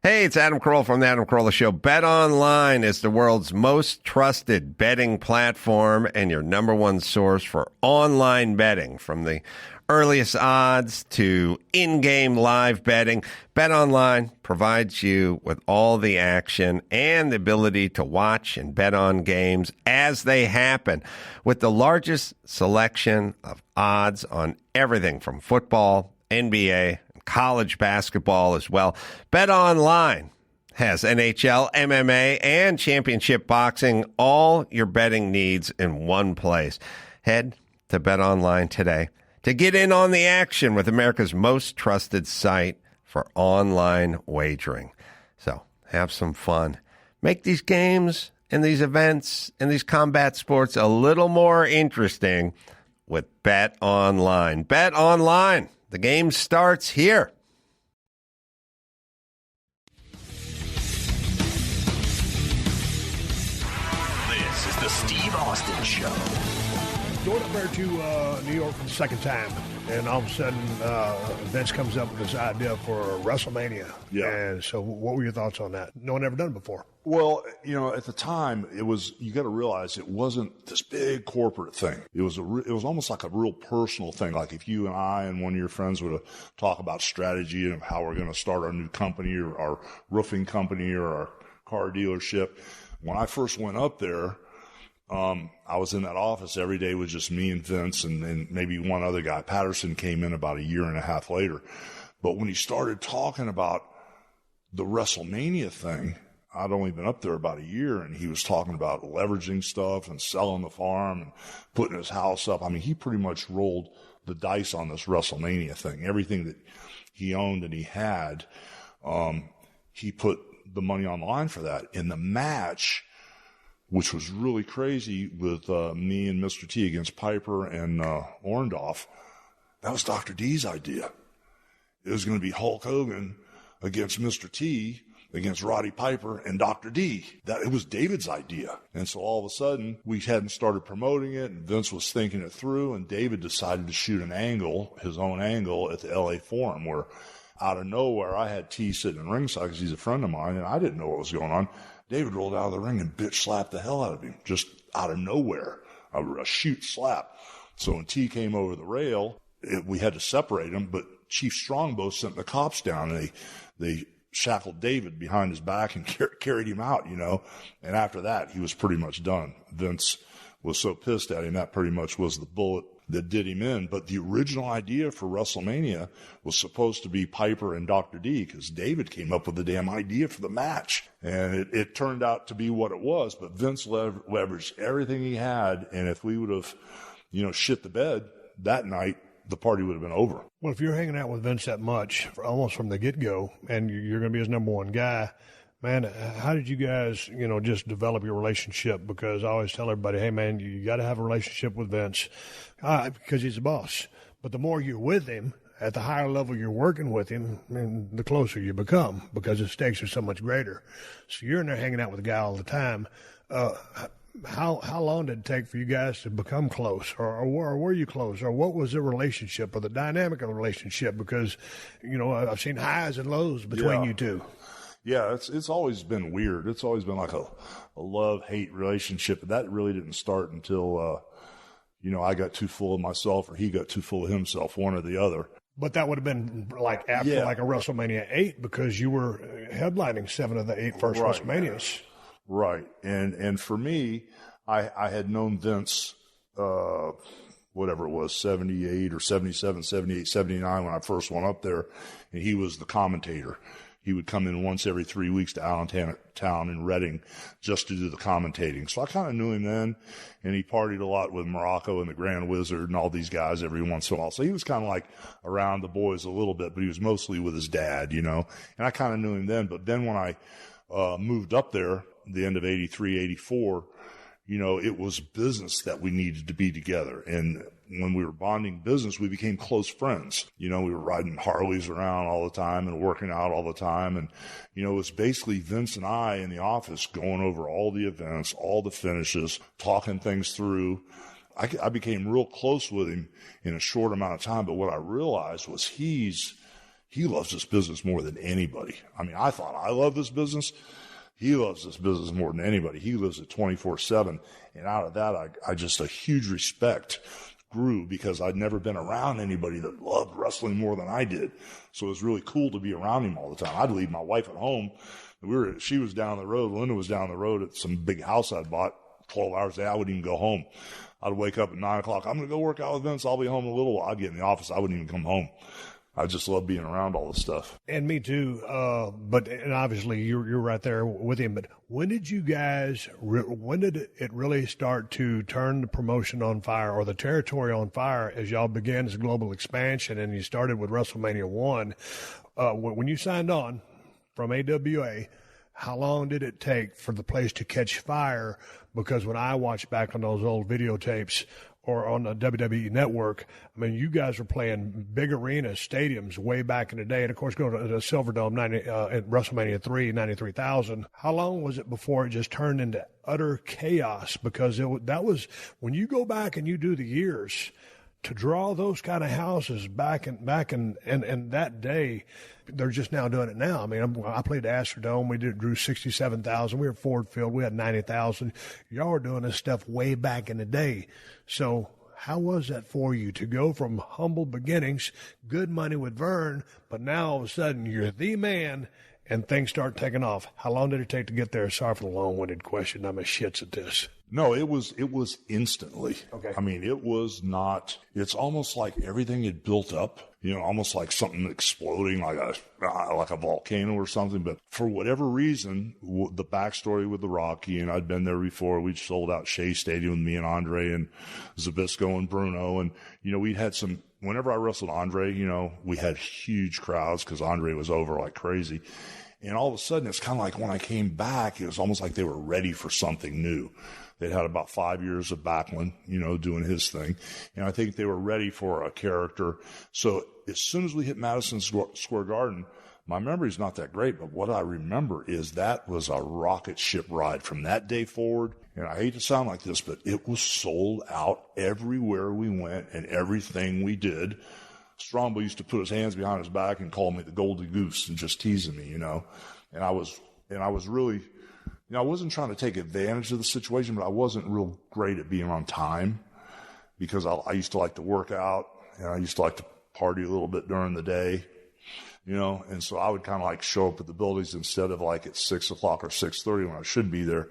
Hey, it's Adam Carolla from The Adam Carolla Show. BetOnline is the world's most trusted betting platform and your number one source for online betting. From the earliest odds to in-game live betting, BetOnline provides you with all the action and the ability to watch and bet on games as they happen. With the largest selection of odds on everything from football, NBA, college basketball as well. BetOnline has NHL, MMA, and championship boxing, all your betting needs in one place. Head to BetOnline today to get in on the action with America's most trusted site for online wagering. So have some fun. Make these games and these events and these combat sports a little more interesting with BetOnline. BetOnline. The game starts here. This is the Steve Austin Show. Going up there to New York for the second time, and all of a sudden Vince comes up with this idea for WrestleMania. Yeah. And so what were your thoughts on that? No one ever done it before. Well, at the time, you got to realize it wasn't this big corporate thing. It was almost like a real personal thing. Like if you and I and one of your friends were to talk about strategy and how we're going to start our new company or our roofing company or our car dealership. When I first went up there, I was in that office every day with just me and Vince and maybe one other guy. Patterson came in about a year and a half later. But when he started talking about the WrestleMania thing, I'd only been up there about a year, and he was talking about leveraging stuff and selling the farm and putting his house up. I mean, he pretty much rolled the dice on this WrestleMania thing. Everything that he owned and he had, he put the money on the line for that. In the match, which was really crazy with me and Mr. T against Piper and Orndorff, that was Dr. D's idea. It was going to be Hulk Hogan against Mr. T against Roddy Piper and Dr. D. It was David's idea. And so all of a sudden, we hadn't started promoting it, and Vince was thinking it through, and David decided to shoot his own angle at the LA Forum, where out of nowhere, I had T sitting in ringside because he's a friend of mine, and I didn't know what was going on. David rolled out of the ring and bitch slapped the hell out of him, just out of nowhere, a shoot slap. So when T came over the rail, we had to separate him, but Chief Strongbow sent the cops down, and they shackled David behind his back and carried him out, And after that, he was pretty much done. Vince was so pissed at him, that pretty much was the bullet that did him in. But the original idea for WrestleMania was supposed to be Piper and Dr. D, because David came up with the damn idea for the match. And it turned out to be what it was, but Vince leveraged everything he had, and if we would have, shit the bed that night, the party would have been over. Well, if you're hanging out with Vince that much, almost from the get-go, and you're going to be his number one guy, Man, how did you guys, just develop your relationship? Because I always tell everybody, hey, man, you got to have a relationship with Vince because he's the boss. But the more you're with him, at the higher level you're working with him, the closer you become because the stakes are so much greater. So you're in there hanging out with the guy all the time. How long did it take for you guys to become close, or were you close, or what was the relationship or the dynamic of the relationship? Because, I've seen highs and lows between you two. Yeah, it's always been weird. It's always been like a love-hate relationship. But that really didn't start until, I got too full of myself or he got too full of himself, one or the other. But that would have been like after like a WrestleMania 8 because you were headlining 7 of the 8 first WrestleManias. Right. And for me, I had known Vince, whatever it was, 78 or 77, 78, 79 when I first went up there, and he was the commentator. He would come in once every 3 weeks to Allentown in Reading just to do the commentating. So I kind of knew him then, and he partied a lot with Morocco and the Grand Wizard and all these guys every once in a while. So he was kind of like around the boys a little bit, but he was mostly with his dad, and I kind of knew him then. But then when I moved up there, the end of 83, 84, it was business that we needed to be together. And when we were bonding business, we became close friends. We were riding Harleys around all the time and working out all the time. And, it was basically Vince and I in the office going over all the events, all the finishes, talking things through. I became real close with him in a short amount of time. But what I realized was he loves this business more than anybody. I mean, I thought I love this business. He loves this business more than anybody. He lives it 24/7. And out of that, I just a huge respect grew because I'd never been around anybody that loved wrestling more than I did. So it was really cool to be around him all the time. I'd leave my wife at home. She was down the road. Linda was down the road at some big house I'd bought 12 hours a day. I wouldn't even go home. I'd wake up at 9 o'clock. I'm going to go work out with Vince. I'll be home in a little while. I'd get in the office. I wouldn't even come home. I just love being around all this stuff. And me too. And obviously you're right there with him. But when did you guys, when did it really start to turn the promotion on fire or the territory on fire as y'all began this global expansion and you started with WrestleMania 1? When you signed on from AWA, how long did it take for the place to catch fire? Because when I watch back on those old videotapes, or on the WWE Network, I mean, you guys were playing big arenas, stadiums way back in the day. And, of course, going to the Silverdome at WrestleMania 3, 93,000. How long was it before it just turned into utter chaos? Because that was when you go back and you do the years, to draw those kind of houses back in that day, they're just now doing it now. I mean, I played the Astrodome. We drew 67,000. We were at Ford Field. We had 90,000. Y'all were doing this stuff way back in the day. So how was that for you to go from humble beginnings, good money with Vern, but now all of a sudden you're the man and things start taking off? How long did it take to get there? Sorry for the long-winded question. I'm a shits at this. No, it was instantly. Okay. I mean, it's almost like everything had built up, almost like something exploding like a volcano or something. But for whatever reason, the backstory with the Rocky, and I'd been there before, we'd sold out Shea Stadium with me and Andre and Zbyszko and Bruno. And, we'd had whenever I wrestled Andre, we had huge crowds because Andre was over like crazy. And all of a sudden, it's kind of like when I came back, it was almost like they were ready for something new. They'd had about 5 years of Backlund, doing his thing. And I think they were ready for a character. So as soon as we hit Madison Square Garden, my memory's not that great, but what I remember is that was a rocket ship ride from that day forward. And I hate to sound like this, but it was sold out everywhere we went and everything we did. Strongbow used to put his hands behind his back and call me the Golden Goose and just teasing me, And I was really, I wasn't trying to take advantage of the situation, but I wasn't real great at being on time because I used to like to work out and I used to like to party a little bit during the day, and so I would kind of like show up at the buildings instead of like at 6 o'clock or 6:30 when I should be there.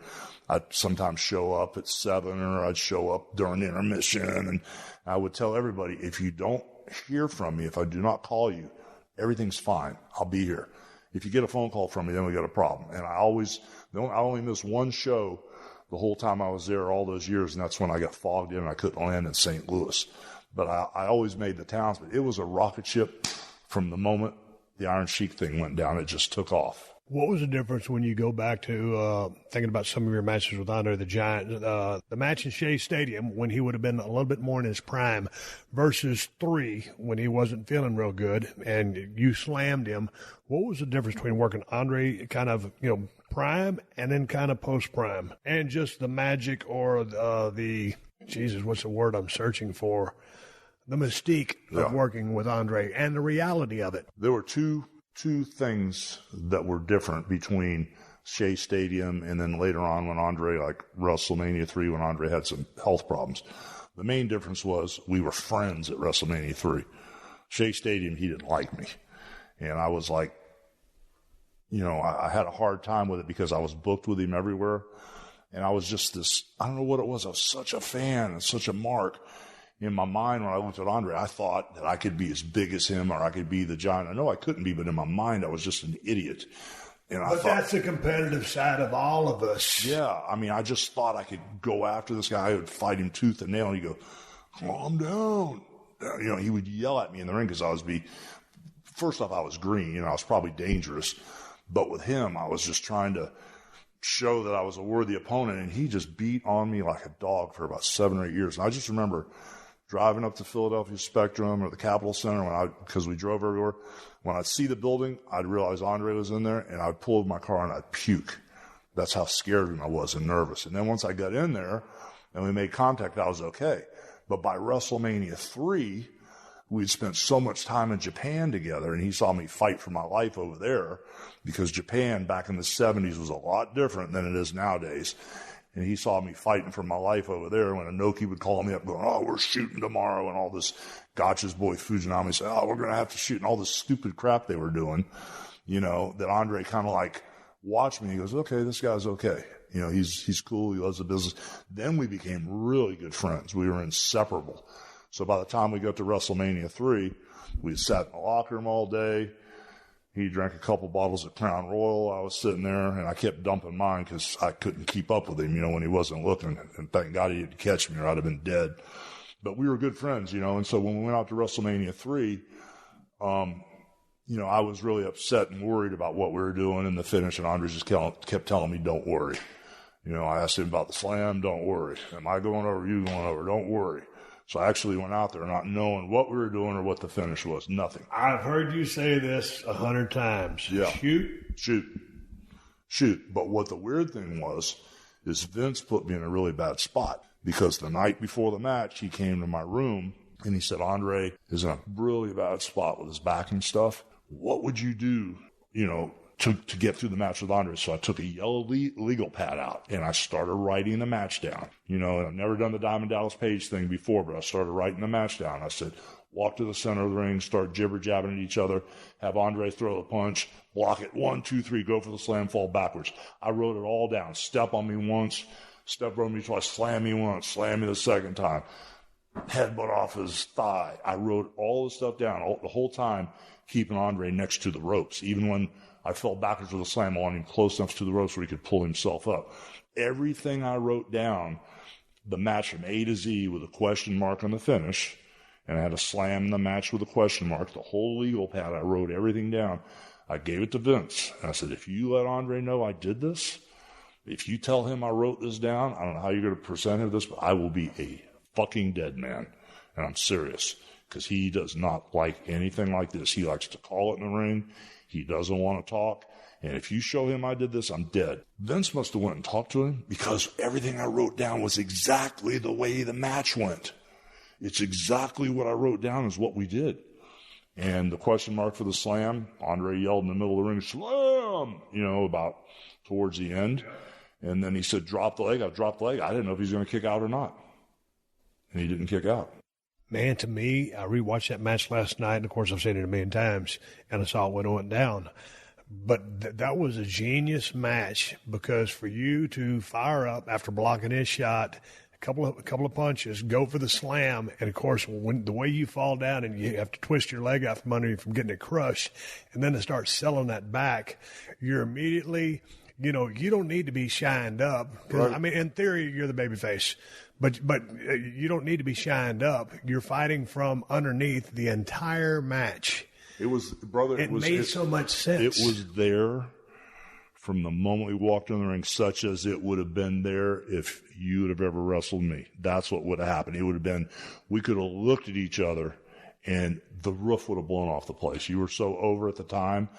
I'd sometimes show up at 7 or I'd show up during intermission, and I would tell everybody, if you don't hear from me, if I do not call you, everything's fine. I'll be here. If you get a phone call from me, then we got a problem. And I only missed one show the whole time I was there all those years, and that's when I got fogged in and I couldn't land in St. Louis. But I always made the towns. But it was a rocket ship from the moment the Iron Sheik thing went down. It just took off. What was the difference when you go back to thinking about some of your matches with Andre the Giant, the match in Shea Stadium when he would have been a little bit more in his prime versus 3 when he wasn't feeling real good and you slammed him? What was the difference between working Andre kind of, prime and then kind of post-prime and just the magic or Jesus, what's the word I'm searching for? The mystique of working with Andre and the reality of it. There were two things that were different between Shea Stadium and then later on when Andre, like WrestleMania 3, when Andre had some health problems. The main difference was we were friends at WrestleMania 3. Shea Stadium, he didn't like me. And I was like, I had a hard time with it because I was booked with him everywhere. And I was just I don't know what it was. I was such a fan and such a mark. In my mind, when I looked at Andre, I thought that I could be as big as him or I could be the Giant. I know I couldn't be, but in my mind, I was just an idiot. But that's the competitive side of all of us. Yeah. I mean, I just thought I could go after this guy. I would fight him tooth and nail, and he'd go, calm down. He would yell at me in the ring because first off, I was green. I was probably dangerous. But with him, I was just trying to show that I was a worthy opponent, and he just beat on me like a dog for about 7 or 8 years. And I just remember driving up to Philadelphia Spectrum or the Capitol Center because we drove everywhere. When I'd see the building, I'd realize Andre was in there, and I'd pull over my car and I'd puke. That's how scared of him I was and nervous. And then once I got in there and we made contact, I was okay. But by WrestleMania 3, we'd spent so much time in Japan together, and he saw me fight for my life over there because Japan back in the 70s was a lot different than it is nowadays. And he saw me fighting for my life over there when Inoki would call me up going, oh, we're shooting tomorrow, and all this Gotcha's boy Fujinami said, oh, we're going to have to shoot, and all this stupid crap they were doing, that Andre kind of like watched me. He goes, okay, this guy's okay. He's cool. He loves the business. Then we became really good friends. We were inseparable. So by the time we got to WrestleMania 3, we sat in the locker room all day. He drank a couple bottles of Crown Royal. I was sitting there, and I kept dumping mine because I couldn't keep up with him, when he wasn't looking. And thank God he didn't catch me or I'd have been dead. But we were good friends, And so when we went out to WrestleMania 3, I was really upset and worried about what we were doing in the finish, and Andre just kept telling me, don't worry. I asked him about the slam, don't worry. Am I going over? You going over? Don't worry. So I actually went out there not knowing what we were doing or what the finish was. Nothing. I've heard you say this 100 times. Yeah. Shoot. But what the weird thing was is Vince put me in a really bad spot because the night before the match, he came to my room and he said, Andre is in a really bad spot with his back and stuff. What would you do, to get through the match with Andre? So I took a yellow legal pad out and I started writing the match down. And I've never done the Diamond Dallas Page thing before, but I started writing the match down. I said, walk to the center of the ring, start jibber-jabbing at each other, have Andre throw the punch, block it, 1, 2, 3, go for the slam, fall backwards. I wrote it all down. Step on me once, step on me twice, slam me once, slam me the second time, headbutt off his thigh. I wrote all the stuff down the whole time, keeping Andre next to the ropes. Even when I fell backwards with a slam, I wanted him close enough to the ropes where he could pull himself up. Everything I wrote down, the match from A to Z with a question mark on the finish, and I had a slam in the match with a question mark, the whole legal pad, I wrote everything down. I gave it to Vince, and I said, if you let Andre know I did this, if you tell him I wrote this down, I don't know how you're going to present him this, but I will be a fucking dead man. And I'm serious, because he does not like anything like this. He likes to call it in the ring. He doesn't want to talk. And if you show him I did this, I'm dead. Vince must have went and talked to him because everything I wrote down was exactly the way the match went. It's exactly what I wrote down is what we did. And the question mark for the slam, Andre yelled in the middle of the ring, slam, about towards the end. And then he said, drop the leg. I dropped the leg. I didn't know if he was going to kick out or not. And he didn't kick out. Man, to me, I rewatched that match last night, and of course I've seen it a million times, and I saw it when it went down. But that was a genius match because for you to fire up after blocking his shot, a couple of punches, go for the slam, and of course when the way you fall down and you have to twist your leg out from under you from getting it crushed, and then to start selling that back, you're immediately, you don't need to be shined up. Right. I mean, in theory, you're the babyface. But you don't need to be shined up. You're fighting from underneath the entire match. It was, brother. It made so much sense. It was there from the moment we walked in the ring, such as it would have been there if you would have ever wrestled me. That's what would have happened. It would have been, we could have looked at each other and the roof would have blown off the place. You were so over at the time,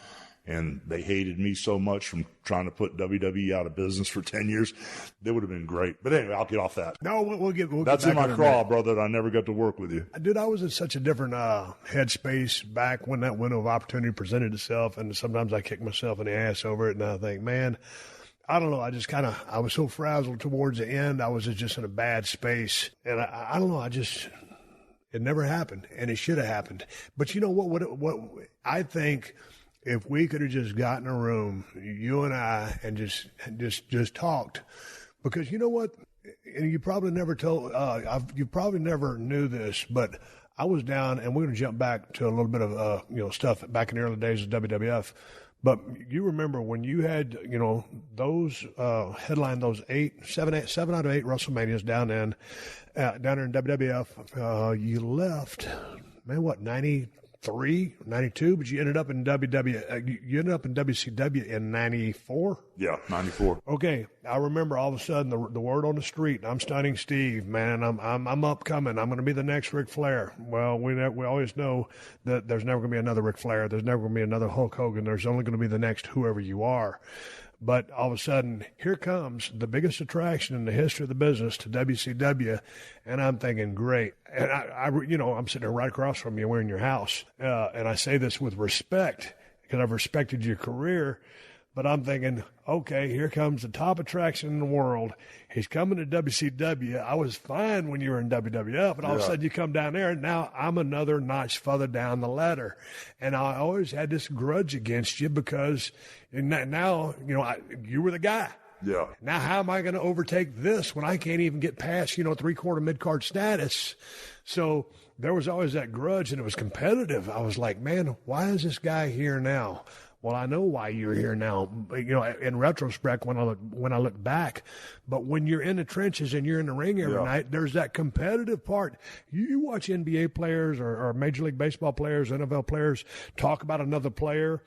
and they hated me so much from trying to put WWE out of business for 10 years. They would have been great. But anyway, I'll get off that. No, we'll get That's get in back my on craw, that. brother, that I never got to work with you. Dude, I was in such a different headspace back when that window of opportunity presented itself, and sometimes I kick myself in the ass over it, and I think, man, I don't know. I was so frazzled towards the end. I was just in a bad space, and I don't know. It never happened, and it should have happened. But you know what I think, if we could have just got in a room, you and I, and just talked, because you know what, and you probably never you probably never knew this, but I was down, and we're going to jump back to a little bit of stuff back in the early days of WWF. But you remember when you had, those headlined those 7 out of 8 WrestleManias down there in WWF. You left, man, what, 93, 92, but you ended up in WCW in 94. Yeah, 94. Okay, I remember all of a sudden the word on the street. I'm Stunning Steve, man. I'm upcoming. I'm going to be the next Ric Flair. Well, we always know that there's never going to be another Ric Flair. There's never going to be another Hulk Hogan. There's only going to be the next whoever you are. But all of a sudden, here comes the biggest attraction in the history of the business to WCW, and I'm thinking, great. And I'm sitting there right across from you. We're in your house, and I say this with respect because I've respected your career. But I'm thinking, okay, here comes the top attraction in the world. He's coming to WCW. I was fine when you were in WWF, and all of a sudden you come down there, and now I'm another notch further down the ladder. And I always had this grudge against you because now, you were the guy. Yeah. Now how am I going to overtake this when I can't even get past, 3/4 mid-card status? So there was always that grudge, and it was competitive. I was like, man, why is this guy here now? Well, I know why you're here now, in retrospect when I look back. But when you're in the trenches and you're in the ring every night, there's that competitive part. You watch NBA players or Major League Baseball players, NFL players talk about another player.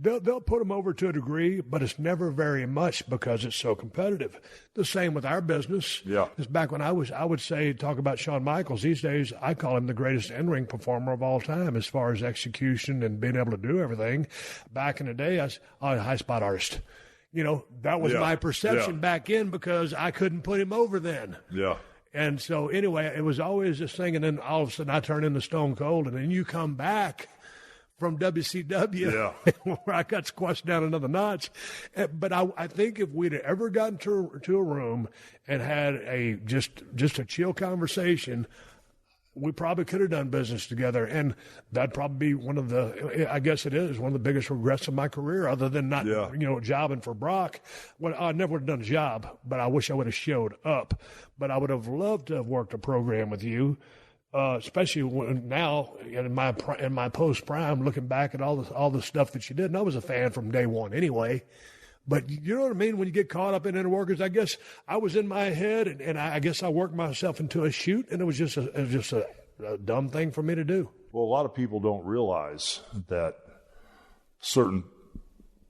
They'll put them over to a degree, but it's never very much because it's so competitive. The same with our business. Yeah. Because back when I would say, talk about Shawn Michaels. These days, I call him the greatest in-ring performer of all time as far as execution and being able to do everything. Back in the day, I was a high spot artist. That was my perception back in because I couldn't put him over then. Yeah. And so anyway, it was always this thing, and then all of a sudden I turn into Stone Cold, and then you come back from WCW, where I got squashed down another notch. But I think if we'd have ever gotten to a room and had just a chill conversation, we probably could have done business together. And that'd probably be one of the biggest regrets of my career, other than not, jobbing for Brock. Well, I never would have done a job, but I wish I would have showed up. But I would have loved to have worked a program with you. Especially now in my post prime, looking back at all the stuff that you did, and I was a fan from day one anyway. But you know what I mean? When you get caught up in inner workers, I guess I was in my head, and I guess I worked myself into a shoot, and it was just a dumb thing for me to do. Well, a lot of people don't realize that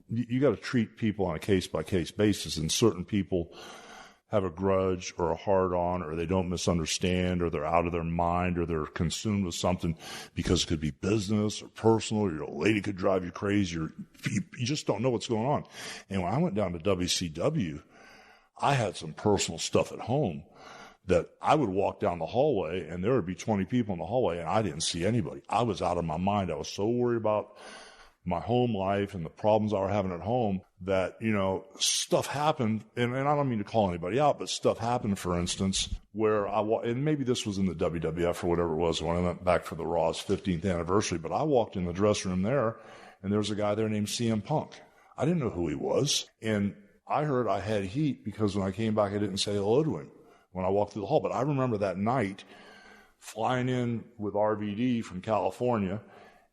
you got to treat people on a case by case basis, and certain people have a grudge or a hard-on, or they don't misunderstand, or they're out of their mind, or they're consumed with something because it could be business or personal, or your lady could drive you crazy, or you just don't know what's going on. And when I went down to WCW, I had some personal stuff at home that I would walk down the hallway, and there would be 20 people in the hallway, and I didn't see anybody. I was out of my mind. I was so worried about my home life and the problems I were having at home that, stuff happened, and I don't mean to call anybody out, but stuff happened, for instance, where and maybe this was in the WWF or whatever it was when I went back for the Raw's 15th anniversary, but I walked in the dressing room there, and there was a guy there named CM Punk. I didn't know who he was, and I heard I had heat because when I came back, I didn't say hello to him when I walked through the hall. But I remember that night flying in with RVD from California,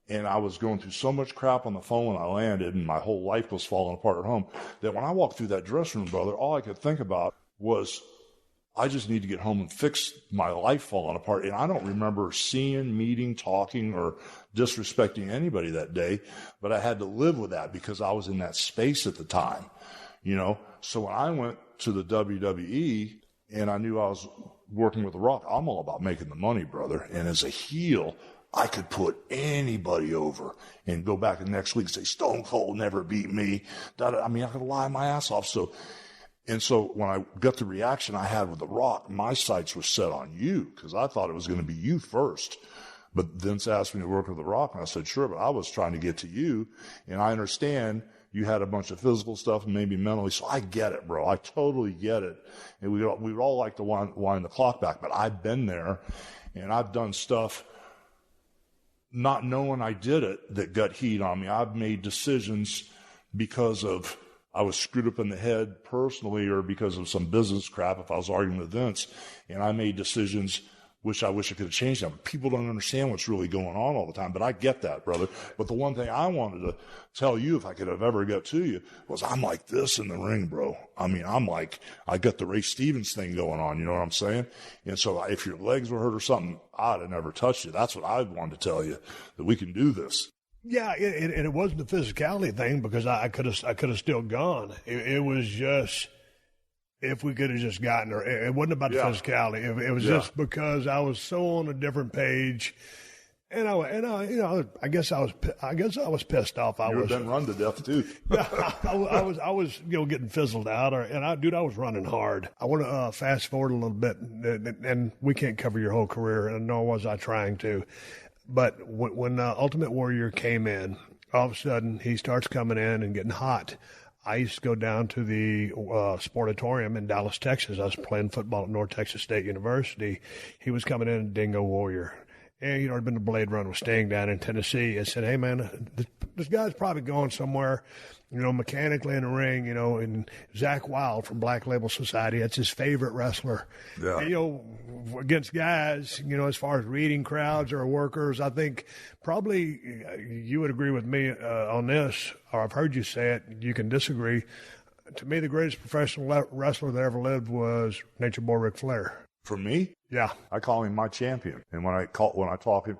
and I was going through so much crap on the phone when I landed, and my whole life was falling apart at home, that when I walked through that dressing room, brother, all I could think about was I just need to get home and fix my life falling apart. And I don't remember seeing, meeting, talking, or disrespecting anybody that day, but I had to live with that because I was in that space at the time, you know? So when I went to the WWE and I knew I was working with The Rock, I'm all about making the money, brother. And as a heel, I could put anybody over and go back the next week and say, Stone Cold never beat me. I mean, I could lie my ass off. So when I got the reaction I had with The Rock, my sights were set on you because I thought it was going to be you first. But Vince asked me to work with The Rock, and I said, sure, but I was trying to get to you, and I understand you had a bunch of physical stuff and maybe mentally, so I get it, bro. I totally get it. And we would all like to wind the clock back, but I've been there, and I've done stuff not knowing I did it that got heat on me. I've made decisions because of I was screwed up in the head personally or because of some business crap if I was arguing with Vince, and I made decisions which I wish I could have changed them. People don't understand what's really going on all the time, but I get that, brother. But the one thing I wanted to tell you, if I could have ever got to you, was I'm like this in the ring, bro. I mean, I got the Ray Stevens thing going on, you know what I'm saying? And so if your legs were hurt or something, I'd have never touched you. That's what I wanted to tell you, that we can do this. Yeah, and it wasn't the physicality thing because I could have still gone. It was just if we could have just gotten her. It wasn't about the physicality. It was just because I was so on a different page, and I guess I was pissed off. I was been run to death too. I was getting fizzled out, I was running hard. I want to fast forward a little bit, and we can't cover your whole career, and nor was I trying to. But when Ultimate Warrior came in, all of a sudden he starts coming in and getting hot. I used to go down to the Sportatorium in Dallas, Texas. I was playing football at North Texas State University. He was coming in Dingo Warrior. And he'd already been to Blade Run with Sting down in Tennessee. I said, hey, man, this guy's probably going somewhere, mechanically in the ring, and Zach Wilde from Black Label Society, that's his favorite wrestler. Yeah. And, against guys, as far as reading crowds or workers, I think probably you would agree with me on this, or I've heard you say it, you can disagree. To me, the greatest professional wrestler that ever lived was Nature Boy Ric Flair. For me? Yeah. I call him my champion. And when I talk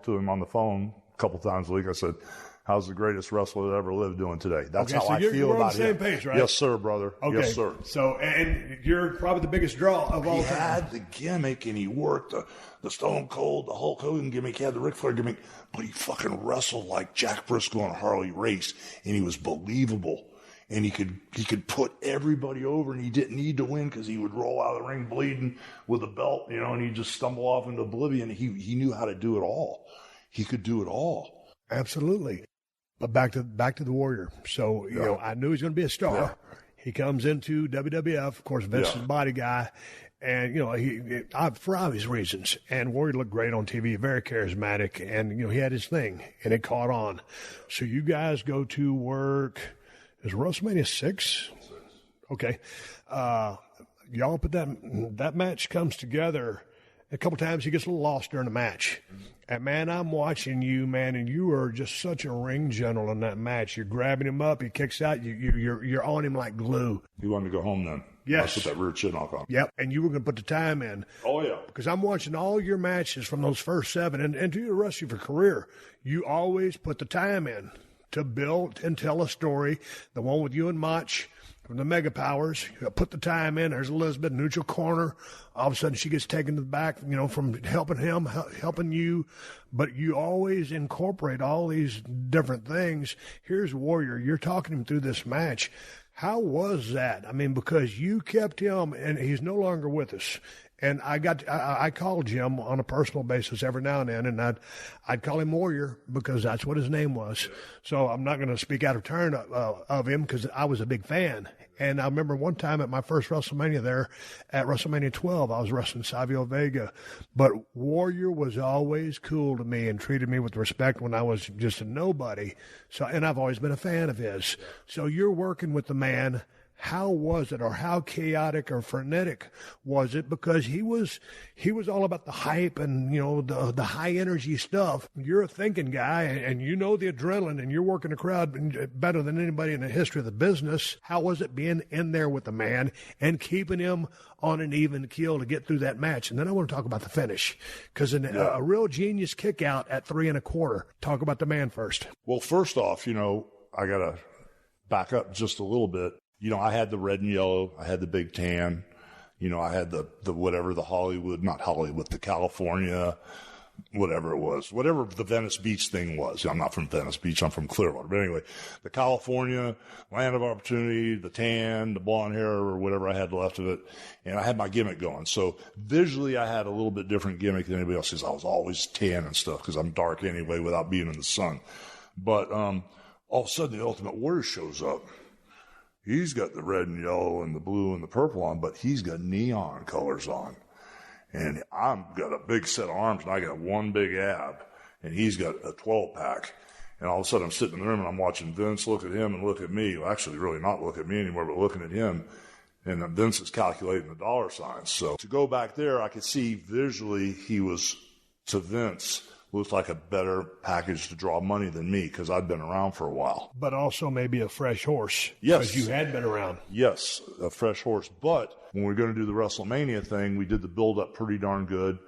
to him on the phone a couple times a week, I said, how's the greatest wrestler that ever lived doing today? That's how I feel about him. We're on the same page, right? Yes, sir, brother. Okay. Yes, sir. So, and you're probably the biggest draw of all time. He had the gimmick, and he worked the Stone Cold, the Hulk Hogan gimmick. He had the Ric Flair gimmick, but he fucking wrestled like Jack Briscoe and Harley Race, and he was believable. And he could put everybody over, and he didn't need to win because he would roll out of the ring bleeding with a belt, and he'd just stumble off into oblivion. He knew how to do it all. He could do it all. Absolutely. But back to the Warrior. So, I knew he was going to be a star. Yeah. He comes into WWF, of course, Vince's body guy, and, he for obvious reasons. And Warrior looked great on TV, very charismatic, and, he had his thing, and it caught on. So you guys go to work. Is WrestleMania 6? Okay. Y'all put that match comes together. A couple times he gets a little lost during the match. And, man, I'm watching you, man, and you are just such a ring general in that match. You're grabbing him up. He kicks out. You're on him like glue. He wanted to go home then. Yes. I put that rear chin off on. Yep, and you were going to put the time in. Oh, yeah. Because I'm watching all your matches from those first 7, and to the rest of your career, you always put the time in to build and tell a story. The one with you and Mach from the Mega Powers, put the time in. There's Elizabeth, neutral corner. All of a sudden she gets taken to the back, from helping him, helping you. But you always incorporate all these different things. Here's Warrior. You're talking him through this match. How was that? I mean, because you kept him, and he's no longer with us. And I called Jim on a personal basis every now and then, and I'd call him Warrior because that's what his name was. So I'm not going to speak out of turn of him because I was a big fan. And I remember one time at my first WrestleMania there, at WrestleMania 12, I was wrestling Savio Vega. But Warrior was always cool to me and treated me with respect when I was just a nobody. So, and I've always been a fan of his. So you're working with the man. how was it, or how chaotic or frenetic was it? Because he was all about the hype and, you know, the high energy stuff. You're a thinking guy, and you know the adrenaline, and you're working the crowd better than anybody in the history of the business. How was it being in there with the man and keeping him on an even keel to get through that match? And then I want to talk about the finish, because a real genius kick out at 3 1/4. Talk about the man first. Well, first off, you know, I got to back up just a little bit. You know, I had the red and yellow. I had the big tan. You know, I had the whatever, the Hollywood, not Hollywood, the California, whatever it was, whatever the Venice Beach thing was. I'm not from Venice Beach. I'm from Clearwater. But anyway, the California, land of opportunity, the tan, the blonde hair, or whatever I had left of it. And I had my gimmick going. So visually, I had a little bit different gimmick than anybody else, because I was always tan and stuff, because I'm dark anyway without being in the sun. But all of a sudden, the Ultimate Warrior shows up. He's got the red and yellow and the blue and the purple on, but he's got neon colors on. And I've got a big set of arms, and I got one big ab, and he's got a 12-pack. And all of a sudden, I'm sitting in the room, and I'm watching Vince look at him and look at me. Well, actually, really not look at me anymore, but looking at him. And Vince is calculating the dollar signs. So to go back there, I could see visually he was, to Vince, looked like a better package to draw money than me, because I'd been around for a while. But also maybe a fresh horse. Yes. Because you had been around. Yes, a fresh horse. But when we were going to do the WrestleMania thing, we did the build-up pretty darn good.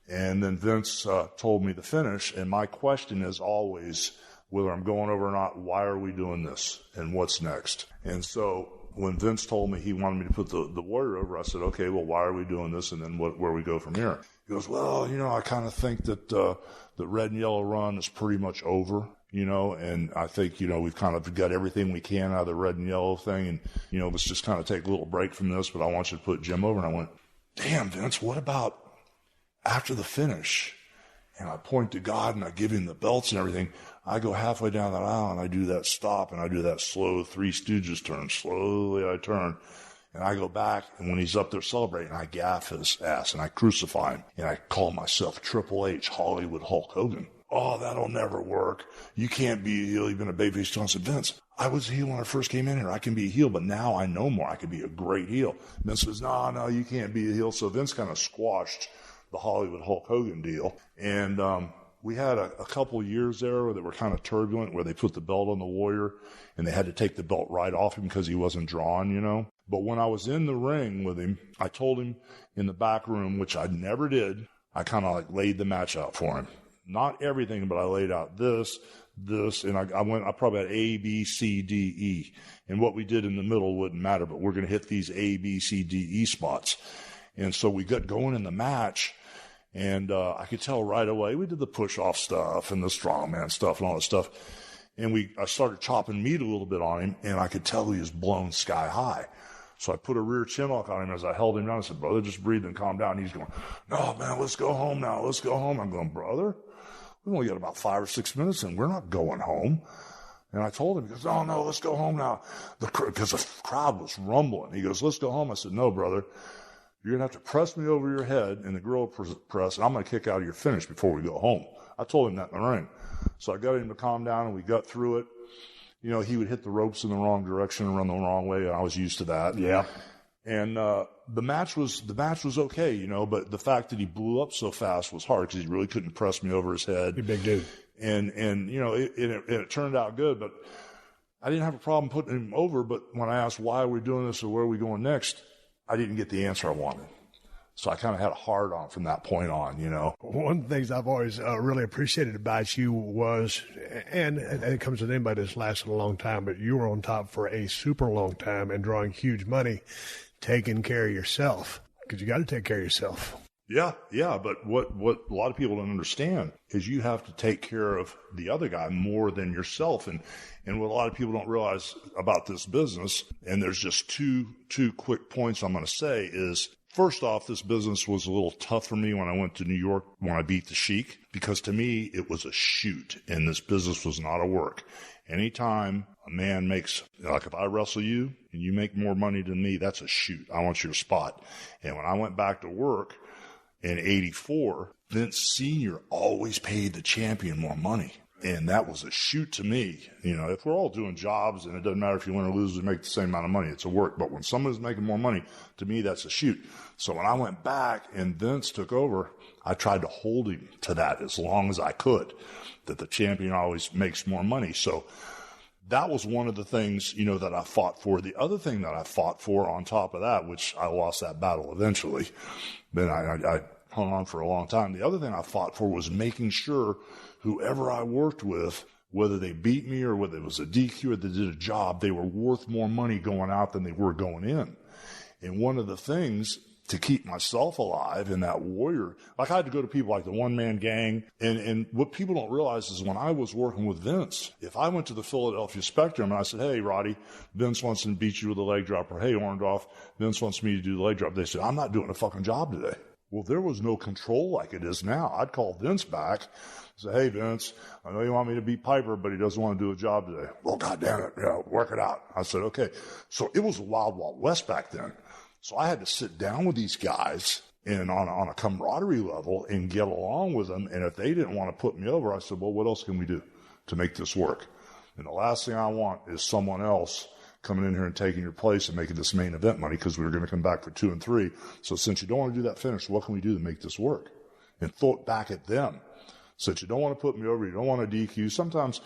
And then Vince told me the finish. And my question is always, whether I'm going over or not, why are we doing this? And what's next? And so when Vince told me he wanted me to put the Warrior over, I said, okay, well, why are we doing this? And then where we go from here? He goes, well, you know, I kind of think that the red and yellow run is pretty much over, you know, and I think, you know, we've kind of got everything we can out of the red and yellow thing, and, you know, let's just kind of take a little break from this, but I want you to put Jim over. And I went, damn, Vince, what about after the finish? And I point to God, and I give him the belts and everything. I go halfway down that aisle, and I do that stop, and I do that slow Three Stooges turn. Slowly I turn. And I go back, and when he's up there celebrating, I gaff his ass, and I crucify him, and I call myself Triple H, Hollywood Hulk Hogan. Oh, that'll never work. You can't be a heel. You've been a babyface. I said, Vince, I was a heel when I first came in here. I can be a heel, but now I know more. I can be a great heel. Vince says, no, you can't be a heel. So Vince kind of squashed the Hollywood Hulk Hogan deal. And we had a couple of years there that were kind of turbulent, where they put the belt on the Warrior, and they had to take the belt right off him because he wasn't drawn, you know. But when I was in the ring with him, I told him in the back room, which I never did, I kind of like laid the match out for him. Not everything, but I laid out this, and I probably had A, B, C, D, E. And what we did in the middle wouldn't matter, but we're going to hit these A, B, C, D, E spots. And so we got going in the match, and I could tell right away, we did the push-off stuff and the strongman stuff and all that stuff. And I started chopping meat a little bit on him, and I could tell he was blown sky high. So I put a rear chin lock on him as I held him down. I said, brother, just breathe and calm down. And he's going, no, man, let's go home now. Let's go home. I'm going, brother, we only got about 5 or 6 minutes, and we're not going home. And I told him, he goes, no, let's go home now. Because the crowd was rumbling. He goes, let's go home. I said, no, brother, you're going to have to press me over your head in the gorilla press, and I'm going to kick out of your finish before we go home. I told him that in the ring. So I got him to calm down, and we got through it. You know, he would hit the ropes in the wrong direction and run the wrong way, and I was used to that. Yeah. And the match was okay, you know, but the fact that he blew up so fast was hard, because he really couldn't press me over his head. You big dude. And you know, it turned out good, but I didn't have a problem putting him over. But when I asked why are we doing this or where are we going next, I didn't get the answer I wanted. So I kind of had a hard on from that point on, you know. One of the things I've always really appreciated about you was, and it comes with anybody that's lasted a long time, but you were on top for a super long time and drawing huge money, taking care of yourself, because you got to take care of yourself. Yeah. But what a lot of people don't understand is you have to take care of the other guy more than yourself. And what a lot of people don't realize about this business, and there's just two quick points I'm going to say is, first off, this business was a little tough for me when I went to New York when I beat the Sheik, because to me it was a shoot and this business was not a work. Anytime a man makes, like if I wrestle you and you make more money than me, that's a shoot. I want your spot. And when I went back to work in '84, Vince Sr. always paid the champion more money. And that was a shoot to me. You know, if we're all doing jobs and it doesn't matter if you win or lose, we make the same amount of money. It's a work. But when someone's making more money, to me, that's a shoot. So when I went back and Vince took over, I tried to hold him to that as long as I could, that the champion always makes more money. So that was one of the things, you know, that I fought for. The other thing that I fought for on top of that, which I lost that battle eventually, then I hung on for a long time. The other thing I fought for was making sure whoever I worked with, whether they beat me or whether it was a DQ or they did a job, they were worth more money going out than they were going in. And one of the things to keep myself alive in that warrior, like I had to go to people like the one-man gang. And what people don't realize is when I was working with Vince, if I went to the Philadelphia Spectrum and I said, hey, Roddy, Vince wants to beat you with a leg drop, or hey, Orndorff, Vince wants me to do the leg drop, they said, I'm not doing a fucking job today. Well, there was no control like it is now. I'd call Vince back and say, hey, Vince, I know you want me to beat Piper, but he doesn't want to do a job today. Well, goddamn it, work it out. I said, okay. So it was a wild, wild west back then. So I had to sit down with these guys and on a camaraderie level and get along with them. And if they didn't want to put me over, I said, well, what else can we do to make this work? And the last thing I want is someone else coming in here and taking your place and making this main event money, because we were going to come back for 2 and 3. So since you don't want to do that finish, what can we do to make this work? And throw it back at them. Since you don't want to put me over, you don't want to DQ. Sometimes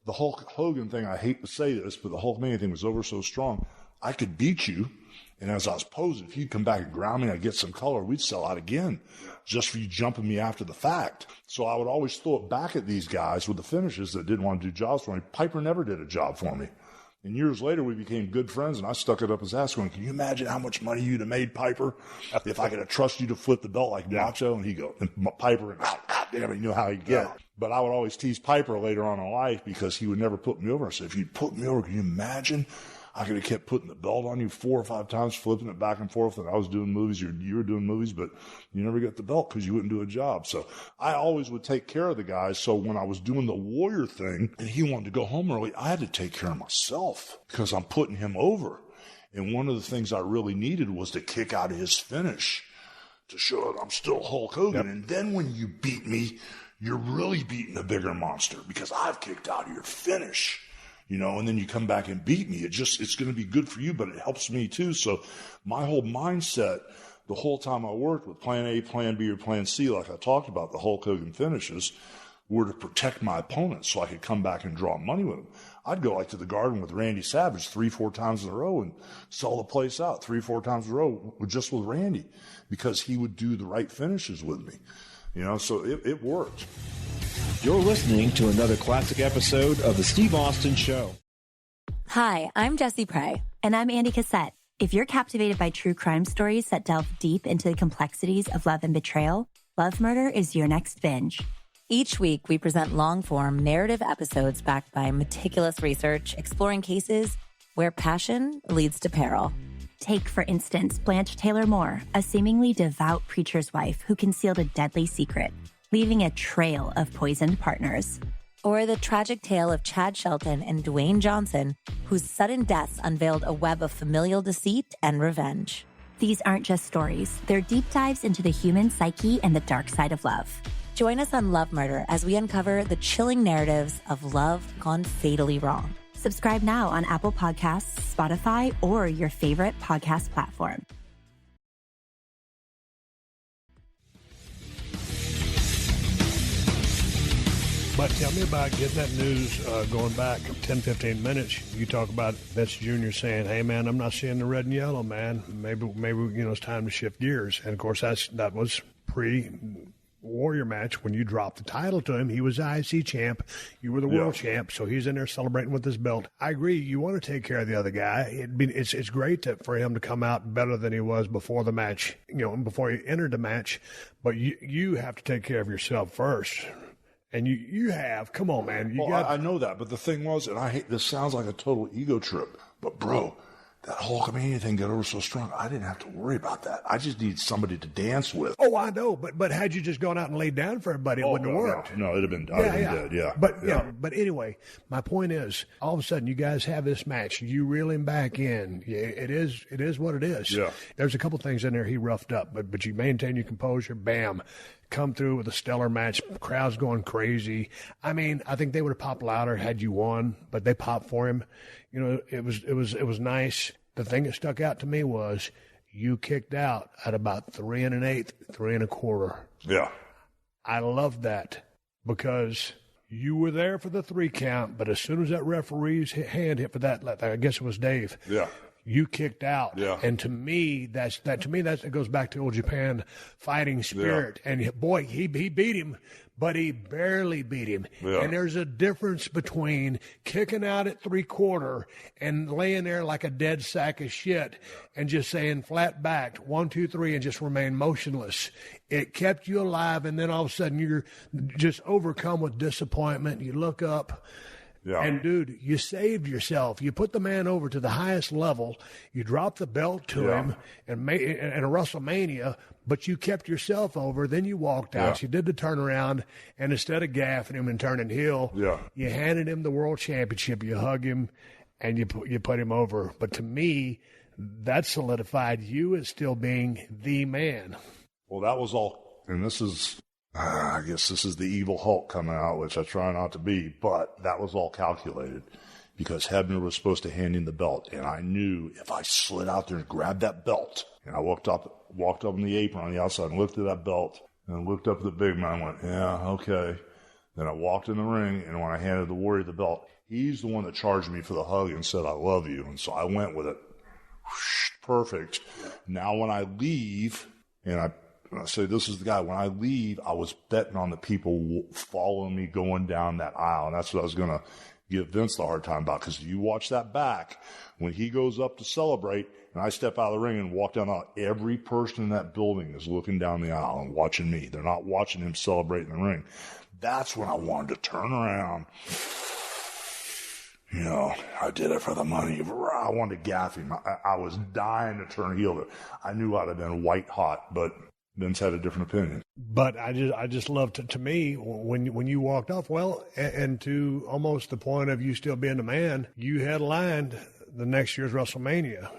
the Hulk Hogan thing, I hate to say this, but the Hulkmania thing was over so strong. I could beat you, and as I was posing, if you'd come back and ground me and I'd get some color, we'd sell out again just for you jumping me after the fact. So I would always throw it back at these guys with the finishes that didn't want to do jobs for me. Piper never did a job for me. And years later, we became good friends, and I stuck it up his ass going, can you imagine how much money you'd have made, Piper, if I could have trusted you to flip the belt like Macho? And he'd go, and Piper, and God damn it, you know how he'd get. But I would always tease Piper later on in life because he would never put me over. I said, if you'd put me over, can you imagine? I could have kept putting the belt on you 4 or 5 times, flipping it back and forth. And I was doing movies, you were doing movies, but you never got the belt because you wouldn't do a job. So I always would take care of the guys. So when I was doing the warrior thing and he wanted to go home early, I had to take care of myself because I'm putting him over. And one of the things I really needed was to kick out of his finish to show that I'm still Hulk Hogan. Yep. And then when you beat me, you're really beating a bigger monster because I've kicked out of your finish. You know, and then you come back and beat me. It's going to be good for you, but it helps me too. So my whole mindset the whole time I worked with plan A, plan B, or plan C, like I talked about, the Hulk Hogan finishes, were to protect my opponent so I could come back and draw money with him. I'd go like to the Garden with Randy Savage 3-4 times in a row and sell the place out 3-4 times in a row just with Randy because he would do the right finishes with me. You know, so it worked. You're listening to another classic episode of The Steve Austin Show. Hi, I'm Jessie Prey. And I'm Andy Cassette. If you're captivated by true crime stories that delve deep into the complexities of love and betrayal, Love Murder is your next binge. Each week, we present long-form narrative episodes backed by meticulous research, exploring cases where passion leads to peril. Take, for instance, Blanche Taylor Moore, a seemingly devout preacher's wife who concealed a deadly secret, leaving a trail of poisoned partners. Or the tragic tale of Chad Shelton and Dwayne Johnson, whose sudden deaths unveiled a web of familial deceit and revenge. These aren't just stories. They're deep dives into the human psyche and the dark side of love. Join us on Love Murder as we uncover the chilling narratives of love gone fatally wrong. Subscribe now on Apple Podcasts, Spotify, or your favorite podcast platform. But tell me about getting that news going back 10, 15 minutes. You talk about Vince Jr. saying, hey, man, I'm not seeing the red and yellow, man. Maybe it's time to shift gears. And, of course, that was pre-Warrior match when you dropped the title to him. He was the IC champ. You were the world champ, so he's in there celebrating with his belt. I agree. You want to take care of the other guy. It's great for him to come out better than he was before the match, before he entered the match. But you have to take care of yourself first. And you have. Come on, man. I know that. But the thing was, and I hate this, sounds like a total ego trip. But, bro, that Hulkamania thing got over so strong, I didn't have to worry about that. I just need somebody to dance with. Oh, I know. But had you just gone out and laid down for everybody, it wouldn't have worked. No, it'd have been dead, yeah. But anyway, my point is, all of a sudden, you guys have this match. You reel him back in. It is what it is. Yeah. There's a couple things in there he roughed up, but you maintain your composure. Bam. come through with a stellar match, crowds going crazy. I mean, I think they would have popped louder had you won, but they popped for him. You know, it was nice. The thing that stuck out to me was you kicked out at about 3 1/8, 3 1/4. Yeah. I loved that because you were there for the 3 count, but as soon as that referee's hand hit for that, I guess it was Dave. Yeah. You kicked out. Yeah. And to me, it goes back to old Japan fighting spirit. Yeah. And boy, he beat him, but he barely beat him. Yeah. And there's a difference between kicking out at 3/4 and laying there like a dead sack of shit and just saying flat backed 1, 2, 3 and just remain motionless. It kept you alive, and then all of a sudden you're just overcome with disappointment. You look up. Yeah. And, dude, you saved yourself. You put the man over to the highest level. You dropped the belt to him in a WrestleMania, but you kept yourself over. Then you walked out. You did the turnaround, and instead of gaffing him and turning heel, you handed him the world championship. You hug him, and you put him over. But to me, that solidified you as still being the man. Well, that was all, and this is... I guess this is the evil Hulk coming out, which I try not to be, but that was all calculated because Hebner was supposed to hand in the belt, and I knew if I slid out there and grabbed that belt, and I walked up in the apron on the outside and lifted that belt and looked up at the big man and went, yeah, okay. Then I walked in the ring, and when I handed the Warrior the belt, he's the one that charged me for the hug and said, I love you, and so I went with it. Perfect. Now when I leave, and I say, this is the guy. When I leave, I was betting on the people following me going down that aisle. And that's what I was going to give Vince the hard time about. Because you watch that back, when he goes up to celebrate, and I step out of the ring and walk down the aisle, every person in that building is looking down the aisle and watching me. They're not watching him celebrate in the ring. That's when I wanted to turn around. You know, I did it for the money. I wanted to gaff him. I was dying to turn heel. I knew I'd have been white hot, but Vince had a different opinion. But I just loved to me when you walked off, well, and to almost the point of you still being the man, you headlined the next year's WrestleMania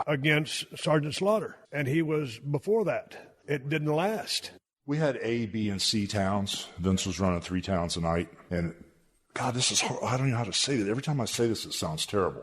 against Sergeant Slaughter. And he was before that. It didn't last. We had A, B, and C towns. Vince was running 3 towns a night. And God, this is hard. I don't know how to say that. Every time I say this, it sounds terrible.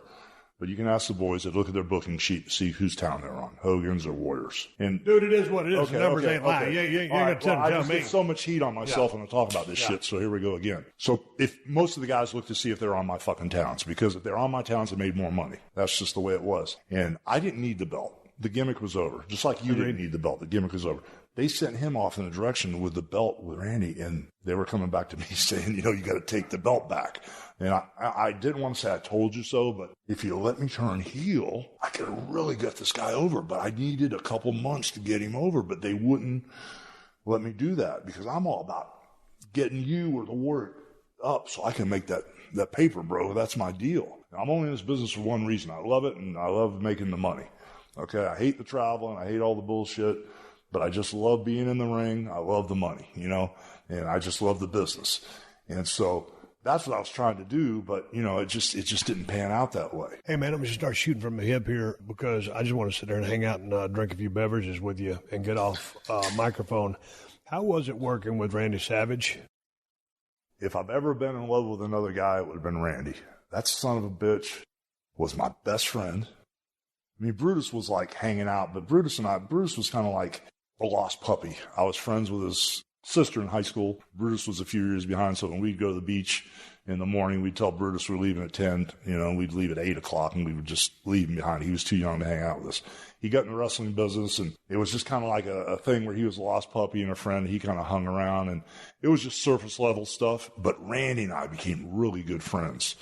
But you can ask the boys that look at their booking sheet to see whose town they're on, Hogan's or Warriors. And dude, it is what it is. Okay, the numbers ain't lying. You ain't going to tell me. I get so much heat on myself when I talk about this shit, so here we go again. So if most of the guys look to see if they're on my fucking towns, because if they're on my towns, they made more money. That's just the way it was. And I didn't need the belt. The gimmick was over. Just like you didn't need the belt. The gimmick was over. They sent him off in the direction with the belt with Randy, and they were coming back to me saying, you know, you got to take the belt back. And I didn't want to say I told you so, but if you let me turn heel, I could really get this guy over. But I needed a couple months to get him over, but they wouldn't let me do that because I'm all about getting you or the Warrior up so I can make that paper, bro. That's my deal. I'm only in this business for one reason. I love it, and I love making the money. Okay, I hate the travel, and I hate all the bullshit, but I just love being in the ring. I love the money, you know, and I just love the business. And so that's what I was trying to do, but, you know, it just didn't pan out that way. Hey, man, I'm going to start shooting from the hip here because I just want to sit there and hang out and drink a few beverages with you and get off microphone. How was it working with Randy Savage? If I've ever been in love with another guy, it would have been Randy. That son of a bitch was my best friend. I mean, Brutus was like hanging out, but Brutus was kind of like a lost puppy. I was friends with his sister in high school. Brutus was a few years behind, so when we'd go to the beach in the morning, we'd tell Brutus we're leaving at 10, you know, and we'd leave at 8 o'clock, and we would just leave him behind. He was too young to hang out with us. He got in the wrestling business, and it was just kind of like a thing where he was a lost puppy and a friend. He kind of hung around, and it was just surface-level stuff. But Randy and I became really good friends.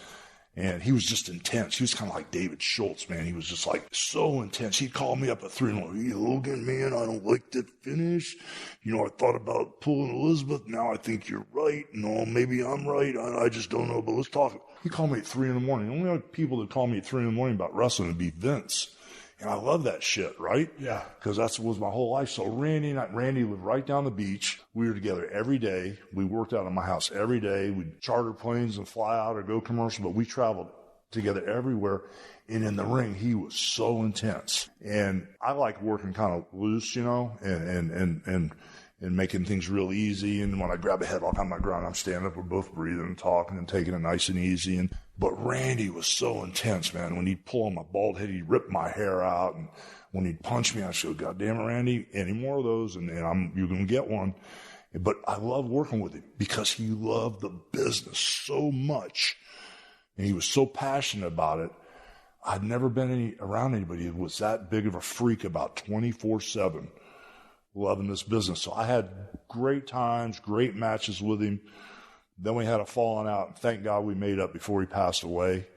And he was just intense. He was kind of like David Schultz, man. He was just like so intense. He'd call me up at 3 and like, hey, Hogan, man, I don't like that finish. You know, I thought about pulling Elizabeth. Now I think you're right. No, maybe I'm right. I just don't know, but let's talk. He called me at 3 in the morning. The only other people that call me at 3 in the morning about wrestling would be Vince. And I love that shit, right? Yeah. Because that was my whole life. So Randy lived right down the beach. We were together every day. We worked out of my house every day. We'd charter planes and fly out or go commercial, but we traveled together everywhere. And in the ring, he was so intense. And I like working kind of loose, you know, and and making things real easy. And when I grab a headlock on my ground, I'm standing up, we're both breathing and talking and taking it nice and easy. But Randy was so intense, man. When he'd pull on my bald head, he'd rip my hair out. And when he'd punch me, I'd say, God damn it, Randy, any more of those, and you're going to get one. But I love working with him because he loved the business so much. And he was so passionate about it. I'd never been around anybody who was that big of a freak about 24/7 loving this business. So I had great times, great matches with him. Then we had a falling out. Thank God we made up before he passed away,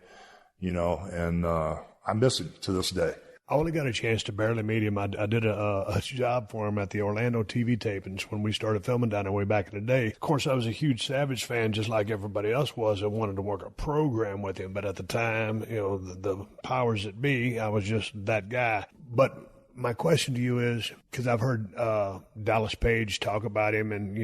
and I miss him to this day. I only got a chance to barely meet him. I did a job for him at the Orlando TV tapings when we started filming down there way back in the day. Of course, I was a huge Savage fan, just like everybody else was. I wanted to work a program with him, but at the time, the powers that be, I was just that guy. But my question to you is, because I've heard Dallas Page talk about him, and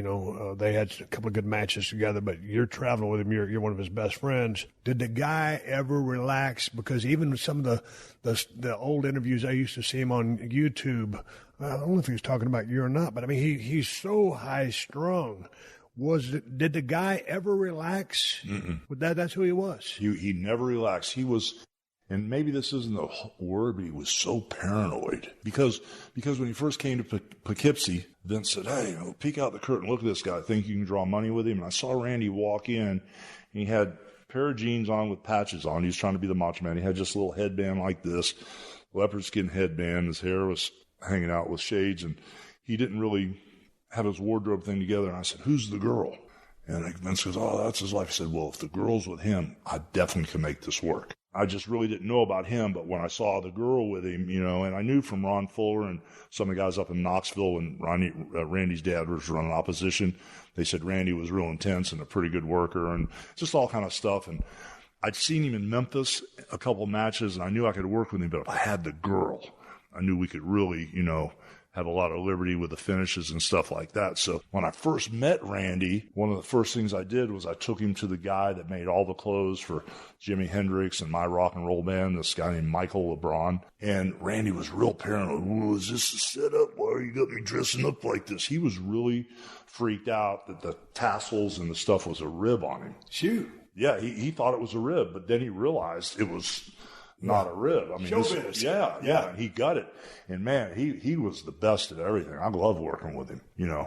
they had a couple of good matches together. But you're traveling with him; you're one of his best friends. Did the guy ever relax? Because even some of the old interviews I used to see him on YouTube, I don't know if he was talking about you or not, but I mean he's so high strung. Did the guy ever relax? Mm-mm. That's who he was. He never relaxed. He was. And maybe this isn't the word, but he was so paranoid. Because when he first came to Poughkeepsie, Vince said, hey, peek out the curtain, look at this guy, think you can draw money with him? And I saw Randy walk in, and he had a pair of jeans on with patches on. He was trying to be the Macho Man. He had just a little headband like this, leopard skin headband. His hair was hanging out with shades, and he didn't really have his wardrobe thing together. And I said, who's the girl? And Vince goes, oh, that's his wife. I said, well, if the girl's with him, I definitely can make this work. I just really didn't know about him, but when I saw the girl with him, and I knew from Ron Fuller and some of the guys up in Knoxville when Randy's dad was running opposition, they said Randy was real intense and a pretty good worker and just all kind of stuff. And I'd seen him in Memphis a couple of matches, and I knew I could work with him, but if I had the girl, I knew we could really, have a lot of liberty with the finishes and stuff like that. So when I first met Randy, one of the first things I did was I took him to the guy that made all the clothes for Jimi Hendrix and My Rock and Roll Band, this guy named Michael LeBron. And Randy was real paranoid. Whoa, is this a setup? Why you got me dressing up like this? He was really freaked out that the tassels and the stuff was a rib on him. Shoot. Yeah, he thought it was a rib, but then he realized it was not a rib. I mean, yeah, he got it. And man, he was the best at everything. I love working with him.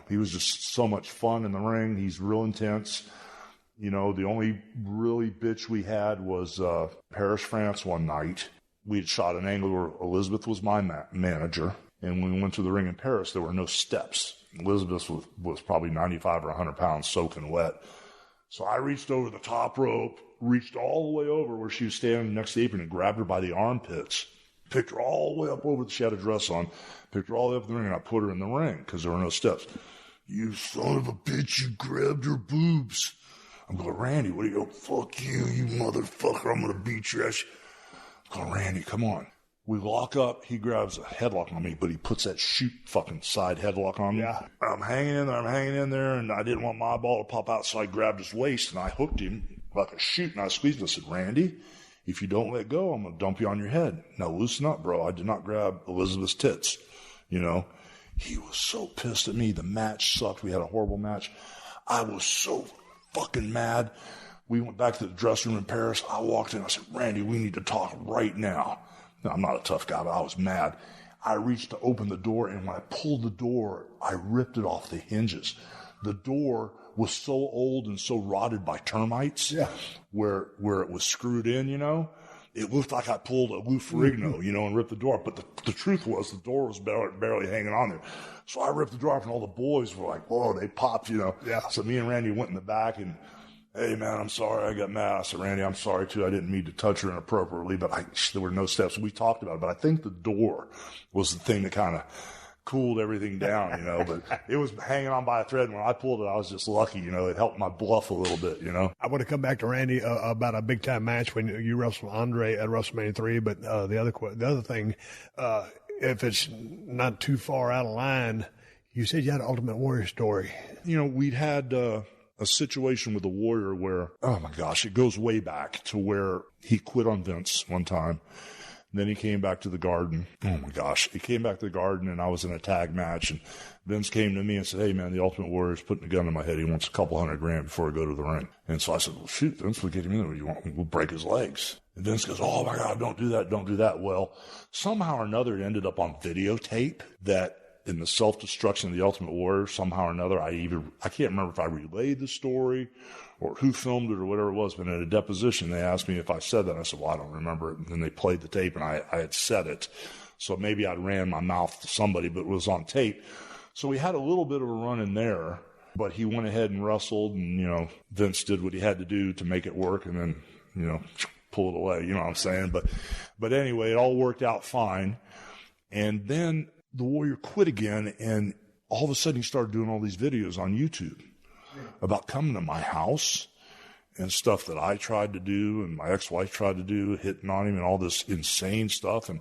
He was just so much fun in the ring. He's real intense. The only really bitch we had was Paris, France one night. We had shot an angle where Elizabeth was my manager. And when we went to the ring in Paris, there were no steps. Elizabeth was probably 95 or 100 pounds soaking wet. So I reached over the top rope, reached all the way over where she was standing next to the apron and grabbed her by the armpits, picked her all the way up over, she had a dress on, picked her all the way up in the ring, and I put her in the ring because there were no steps. You son of a bitch, you grabbed her boobs. I'm going, Randy, what are you, fuck you, you motherfucker, I'm going to beat your ass. I'm going, Randy, come on. We lock up, he grabs a headlock on me, but he puts that shoot fucking side headlock on me. Yeah. I'm hanging in there, and I didn't want my ball to pop out, so I grabbed his waist, and I hooked him like a shoot, and I squeezed him. I said, Randy, if you don't let go, I'm going to dump you on your head. Now, loosen up, bro. I did not grab Elizabeth's tits, He was so pissed at me. The match sucked. We had a horrible match. I was so fucking mad. We went back to the dressing room in Paris. I walked in. I said, Randy, we need to talk right now. Now, I'm not a tough guy, but I was mad. I reached to open the door, and when I pulled the door, I ripped it off the hinges. The door was so old and so rotted by termites, where it was screwed in, It looked like I pulled a Lou Ferrigno, and ripped the door up. But the truth was the door was barely hanging on there. So I ripped the door off, and all the boys were like, whoa, they popped, Yeah. So me and Randy went in the back, and hey, man, I'm sorry. I got mad. I said, Randy, I'm sorry, too. I didn't mean to touch her inappropriately, but there were no steps. We talked about it, but I think the door was the thing that kind of cooled everything down, but it was hanging on by a thread. When I pulled it, I was just lucky, it helped my bluff a little bit, I want to come back to Randy about a big time match when you wrestled Andre at WrestleMania 3, but the other thing, if it's not too far out of line, you said you had an Ultimate Warrior story. We'd had a situation with the Warrior where, oh my gosh, it goes way back to where he quit on Vince one time. And then he came back to the Garden. Oh, my gosh. He came back to the Garden, and I was in a tag match. And Vince came to me and said, hey, man, the Ultimate Warrior's putting a gun in my head. He wants a couple $100,000 before I go to the ring. And so I said, well, shoot, Vince, we'll get him in there. We'll break his legs. And Vince goes, oh, my God, don't do that, don't do that. Well, somehow or another, it ended up on videotape that in the self-destruction of the Ultimate Warrior, somehow or another, I can't remember if I relayed the story or who filmed it or whatever it was, but in a deposition, they asked me if I said that. I said, well, I don't remember it. And then they played the tape, and I had said it. So maybe I'd ran my mouth to somebody, but it was on tape. So we had a little bit of a run in there, but he went ahead and wrestled, and, Vince did what he had to do to make it work, and then, pull it away. You know what I'm saying? But anyway, it all worked out fine. And then the Warrior quit again, and all of a sudden he started doing all these videos on YouTube about coming to my house and stuff that I tried to do and my ex-wife tried to do, hitting on him and all this insane stuff. And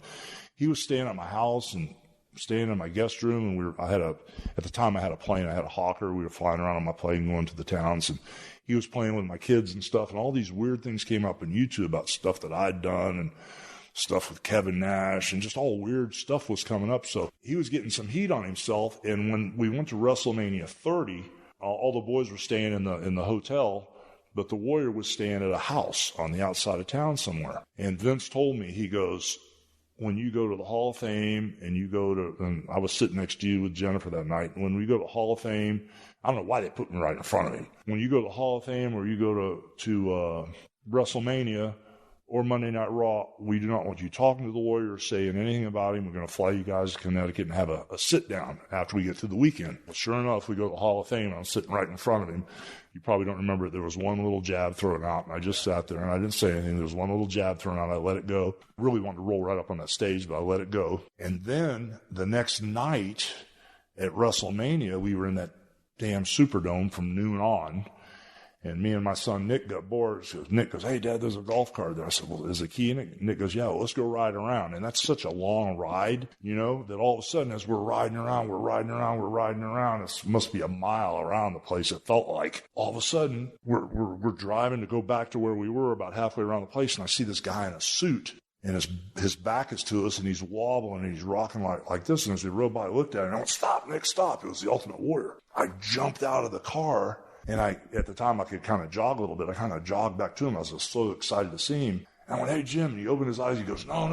he was staying at my house and staying in my guest room. And at the time I had a plane. I had a Hawker. We were flying around on my plane going to the towns, and he was playing with my kids and stuff. And all these weird things came up on YouTube about stuff that I'd done and stuff with Kevin Nash, and just all weird stuff was coming up. So he was getting some heat on himself. And when we went to WrestleMania 30, all the boys were staying in the hotel, but the Warrior was staying at a house on the outside of town somewhere. And Vince told me, he goes, when you go to the Hall of Fame and I was sitting next to you with Jennifer that night, when we go to the Hall of Fame, I don't know why they put me right in front of him. When you go to the Hall of Fame or you go to WrestleMania or Monday Night Raw, we do not want you talking to the Warrior or saying anything about him. We're going to fly you guys to Connecticut and have a sit-down after we get through the weekend. Well, sure enough, we go to the Hall of Fame, and I'm sitting right in front of him. You probably don't remember it. There was one little jab thrown out, and I just sat there, and I didn't say anything. There was one little jab thrown out. I let it go. Really wanted to roll right up on that stage, but I let it go. And then the next night at WrestleMania, we were in that damn Superdome from noon on. And me and my son Nick got bored. So Nick goes, hey, Dad, there's a golf cart there. I said, well, is the key in it? Nick goes, yeah, well, let's go ride around. And that's such a long ride, that all of a sudden as we're riding around, it must be a mile around the place, it felt like. All of a sudden, we're driving to go back to where we were about halfway around the place, and I see this guy in a suit. And his back is to us, and he's wobbling, and he's rocking like this. And as we rode by, I looked at him, and I went, stop, Nick, stop. It was the Ultimate Warrior. I jumped out of the car. And at the time, I could kind of jog a little bit. I kind of jogged back to him. I was so excited to see him. And I went, hey, Jim. And he opened his eyes. He goes, no.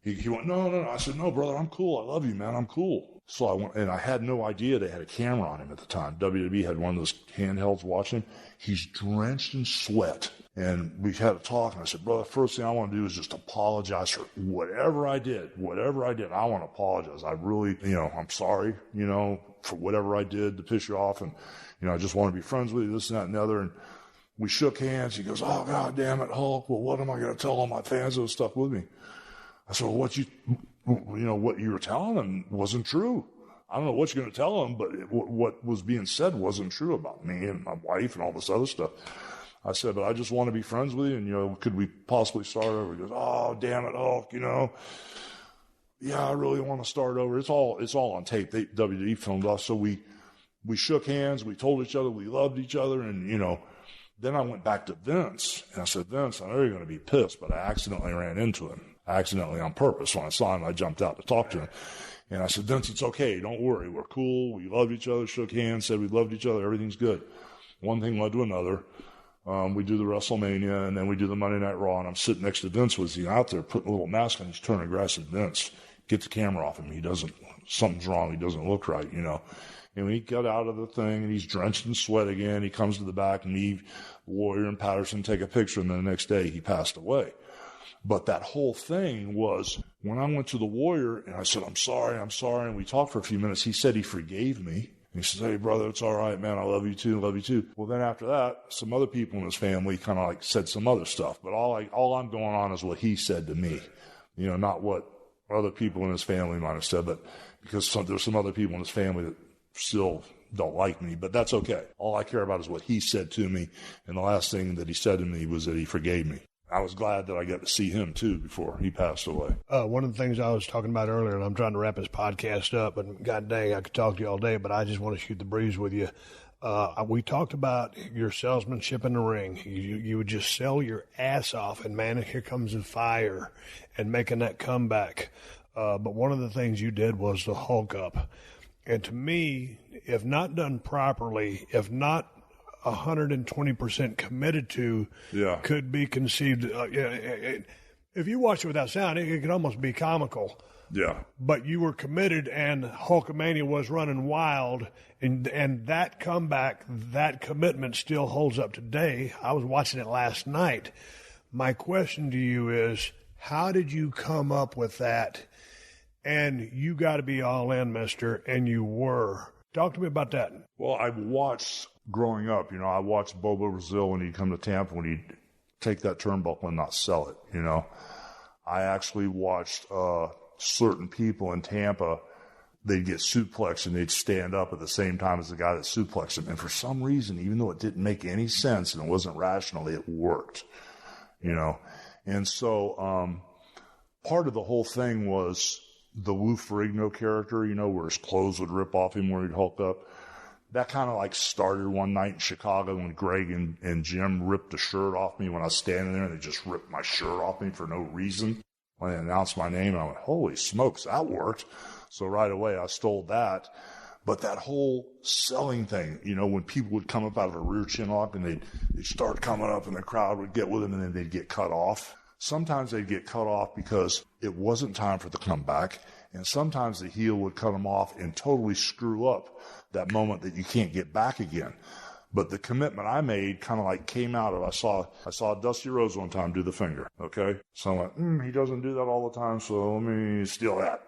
He went, no. I said, no, brother, I'm cool. I love you, man. I'm cool. So I went, and I had no idea they had a camera on him at the time. WWE had one of those handhelds watching. He's drenched in sweat. And we had a talk, and I said, brother, first thing I want to do is just apologize for whatever I did. I want to apologize. I really, I'm sorry, for whatever I did to piss you off. And, I just want to be friends with you, this and that and the other. And we shook hands. He goes, oh, God damn it, Hulk. Well, what am I going to tell all my fans that are stuck with me? I said, well, what you were telling them wasn't true. I don't know what you're going to tell them, but what was being said wasn't true about me and my wife and all this other stuff. I said, but I just want to be friends with you, and, could we possibly start over? He goes, oh, damn it, Hulk, yeah, I really want to start over. It's all on tape. WWE filmed us, so we shook hands, we told each other we loved each other, and, then I went back to Vince, and I said, Vince, I know you're going to be pissed, but I accidentally ran into him. Accidentally on purpose. When I saw him, I jumped out to talk to him. And I said, Vince, it's okay. Don't worry. We're cool. We loved each other, shook hands, said we loved each other. Everything's good. One thing led to another. We do the WrestleMania, and then we do the Monday Night Raw, and I'm sitting next to Vince with he out there putting a little mask on. He's turning aggressive. Vince, get the camera off him. Something's wrong. He doesn't look right, And when he got out of the thing, and he's drenched in sweat again, he comes to the back, and me, Warrior, and Patterson take a picture, and then the next day he passed away. But that whole thing was, when I went to the Warrior, and I said, I'm sorry, and we talked for a few minutes, he said he forgave me. And he says, hey, brother, it's all right, man, I love you too. Well, then after that, some other people in his family kind of said some other stuff. But all I'm going on is what he said to me, not what other people in his family might have said, but because there's some other people in his family that still don't like me, but that's okay. All I care about is what he said to me, and the last thing that he said to me was that he forgave me. I was glad that I got to see him, too, before he passed away. One of the things I was talking about earlier, and I'm trying to wrap this podcast up, and God dang, I could talk to you all day, but I just want to shoot the breeze with you. We talked about your salesmanship in the ring. You would just sell your ass off, and man, here comes the fire and making that comeback. But one of the things you did was the Hulk up. And to me, if not done properly, if not 120% committed to, could be conceived. If you watch it without sound, it could almost be comical. Yeah. But you were committed, and Hulkamania was running wild, and that comeback, that commitment still holds up today. I was watching it last night. My question to you is, how did you come up with that? And you got to be all in, mister, and you were. Talk to me about that. Well, I watched growing up, I watched Bobo Brazil when he'd come to Tampa, when he'd take that turnbuckle and not sell it, I actually watched certain people in Tampa, they'd get suplexed and they'd stand up at the same time as the guy that suplexed him. And for some reason, even though it didn't make any sense and it wasn't rational, it worked, And so part of the whole thing was the Lou Ferrigno character, where his clothes would rip off him where he'd Hulk up. That kind of started one night in Chicago when Greg and Jim ripped the shirt off me when I was standing there, and they just ripped my shirt off me for no reason. When they announced my name, I went, holy smokes, that worked. So right away I stole that. But that whole selling thing, when people would come up out of a rear chin lock and they'd start coming up and the crowd would get with them and then they'd get cut off. Sometimes they'd get cut off because it wasn't time for the comeback. And sometimes the heel would cut them off and totally screw up that moment that you can't get back again. But the commitment I made kind of came out of, I saw Dusty Rhodes one time do the finger, okay? So I went, he doesn't do that all the time, so let me steal that,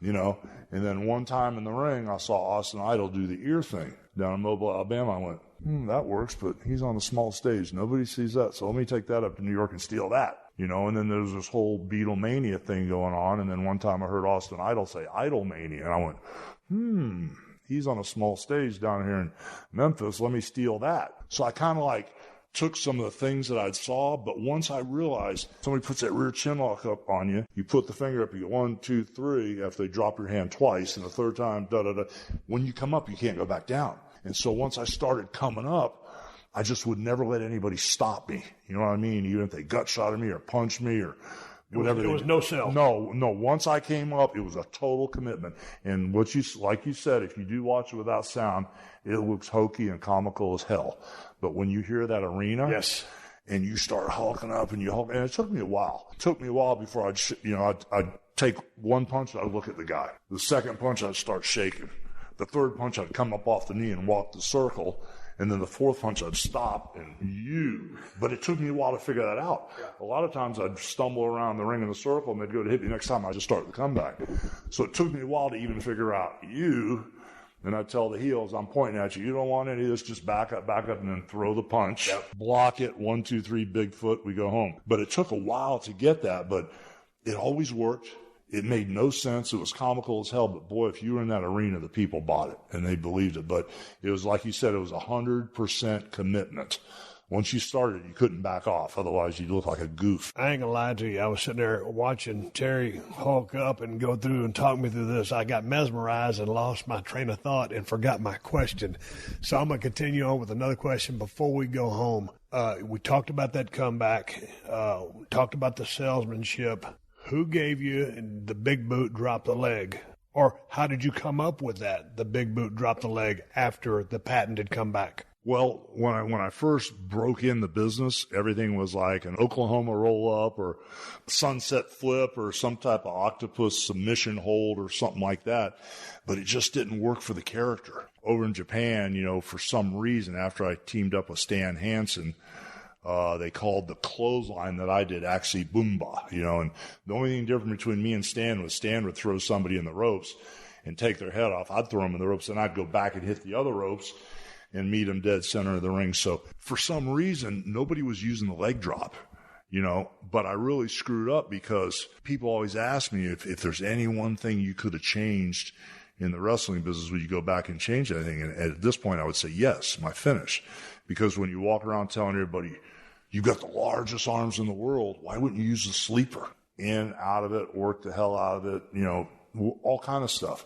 And then one time in the ring, I saw Austin Idol do the ear thing down in Mobile, Alabama. I went, that works, but he's on a small stage. Nobody sees that, so let me take that up to New York and steal that. And then there's this whole Beatlemania thing going on. And then one time I heard Austin Idol say Idolmania. And I went, he's on a small stage down here in Memphis. Let me steal that. So I kind of took some of the things that I saw. But once I realized somebody puts that rear chin lock up on you, you put the finger up, you go 1, 2, 3, after they drop your hand twice. And the third time, da-da-da. When you come up, you can't go back down. And so once I started coming up, I just would never let anybody stop me. You know what I mean? Even if they gut shot me or punched me or whatever. It was no sell. No. Once I came up, it was a total commitment. And like you said, if you do watch it without sound, it looks hokey and comical as hell. But when you hear that arena, yes, and you start hulking up and and it took me a while. It took me a while before I'd take one punch, I'd look at the guy. The second punch, I'd start shaking. The third punch, I'd come up off the knee and walk the circle. And then the fourth punch, I'd stop but it took me a while to figure that out. Yeah. A lot of times I'd stumble around the ring in the circle and they'd go to hit me. Next time I just start the comeback. So it took me a while to even figure out and I'd tell the heels, I'm pointing at you. You don't want any of this. Just back up, and then throw the punch. Yep. Block it. 1, 2, 3, Bigfoot. We go home. But it took a while to get that, but it always worked. It made no sense. It was comical as hell. But boy, if you were in that arena, the people bought it and they believed it. But it was like you said, it was 100% commitment. Once you started, you couldn't back off. Otherwise, you'd look like a goof. I ain't gonna lie to you. I was sitting there watching Terry Hulk up and go through and talk me through this. I got mesmerized and lost my train of thought and forgot my question. So I'm gonna continue on with another question before we go home. We talked about that comeback. We talked about the salesmanship. Who gave you the big boot, drop the leg? Or how did you come up with that, the big boot, drop the leg, after the patented comeback? Well, when I first broke in the business, everything was like an Oklahoma roll-up or sunset flip or some type of octopus submission hold or something like that. But it just didn't work for the character. Over in Japan, for some reason, after I teamed up with Stan Hansen, they called the clothesline that I did actually Boomba, and the only thing different between me and Stan was Stan would throw somebody in the ropes and take their head off. I'd throw them in the ropes and I'd go back and hit the other ropes and meet them dead center of the ring. So for some reason, nobody was using the leg drop, but I really screwed up because people always ask me if there's any one thing you could have changed in the wrestling business, would you go back and change anything? And at this point, I would say yes, my finish. Because when you walk around telling everybody, you've got the largest arms in the world, why wouldn't you use the sleeper? In, out of it, work the hell out of it, all kind of stuff.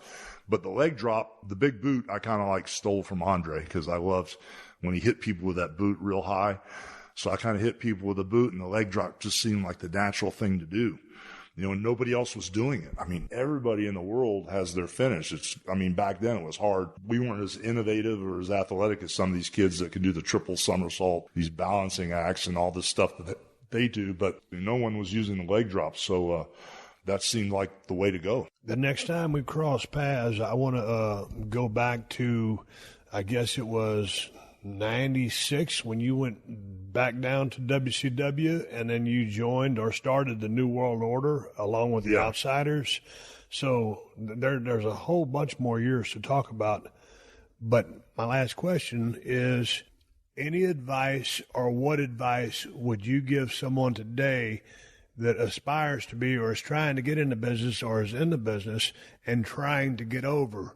But the leg drop, the big boot, I kind of like stole from Andre because I loved when he hit people with that boot real high. So I kind of hit people with a boot, and the leg drop just seemed like the natural thing to do. You know, and nobody else was doing it. I mean, everybody in the world has their finish. Back then it was hard. We weren't as innovative or as athletic as some of these kids that could do the triple somersault, these balancing acts and all this stuff that they do, but no one was using the leg drop. So, that seemed like the way to go. The next time we cross paths, I want to go back to, I guess it was 96 when you went back down to WCW, and then you joined or started the New World Order along with the Outsiders. So there's a whole bunch more years to talk about. But my last question is, any advice or what advice would you give someone today that aspires to be or is trying to get into business or is in the business and trying to get over?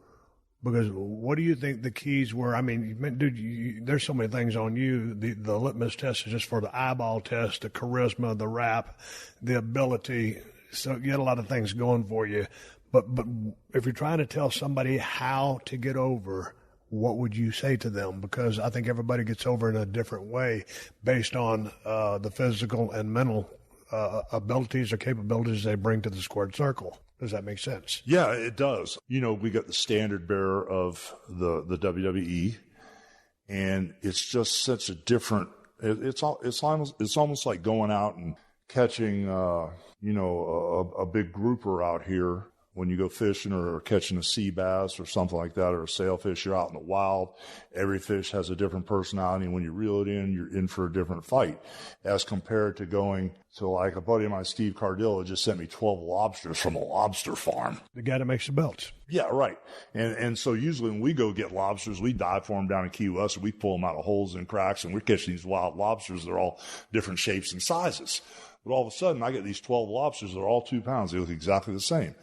Because what do you think the keys were? I mean, dude, there's so many things on you. The litmus test is just for the eyeball test, the charisma, the rap, the ability. So you had a lot of things going for you. But if you're trying to tell somebody how to get over, what would you say to them? Because I think everybody gets over in a different way based on the physical and mental abilities or capabilities they bring to the squared circle. Does that make sense? Yeah, it does. You know, we got the standard bearer of the WWE, and it's just such a different. It's almost like going out and catching, a big grouper out here. When you go fishing or catching a sea bass or something like that, or a sailfish, you're out in the wild. Every fish has a different personality. And when you reel it in, you're in for a different fight as compared to going to, like, a buddy of mine, Steve Cardillo, just sent me 12 lobsters from a lobster farm. The guy that makes the belts. Yeah, right. And so usually when we go get lobsters, we dive for them down in Key West, and we pull them out of holes and cracks, and we're catching these wild lobsters. They're all different shapes and sizes. But all of a sudden, I get these 12 lobsters. They're all 2 pounds. They look exactly the same.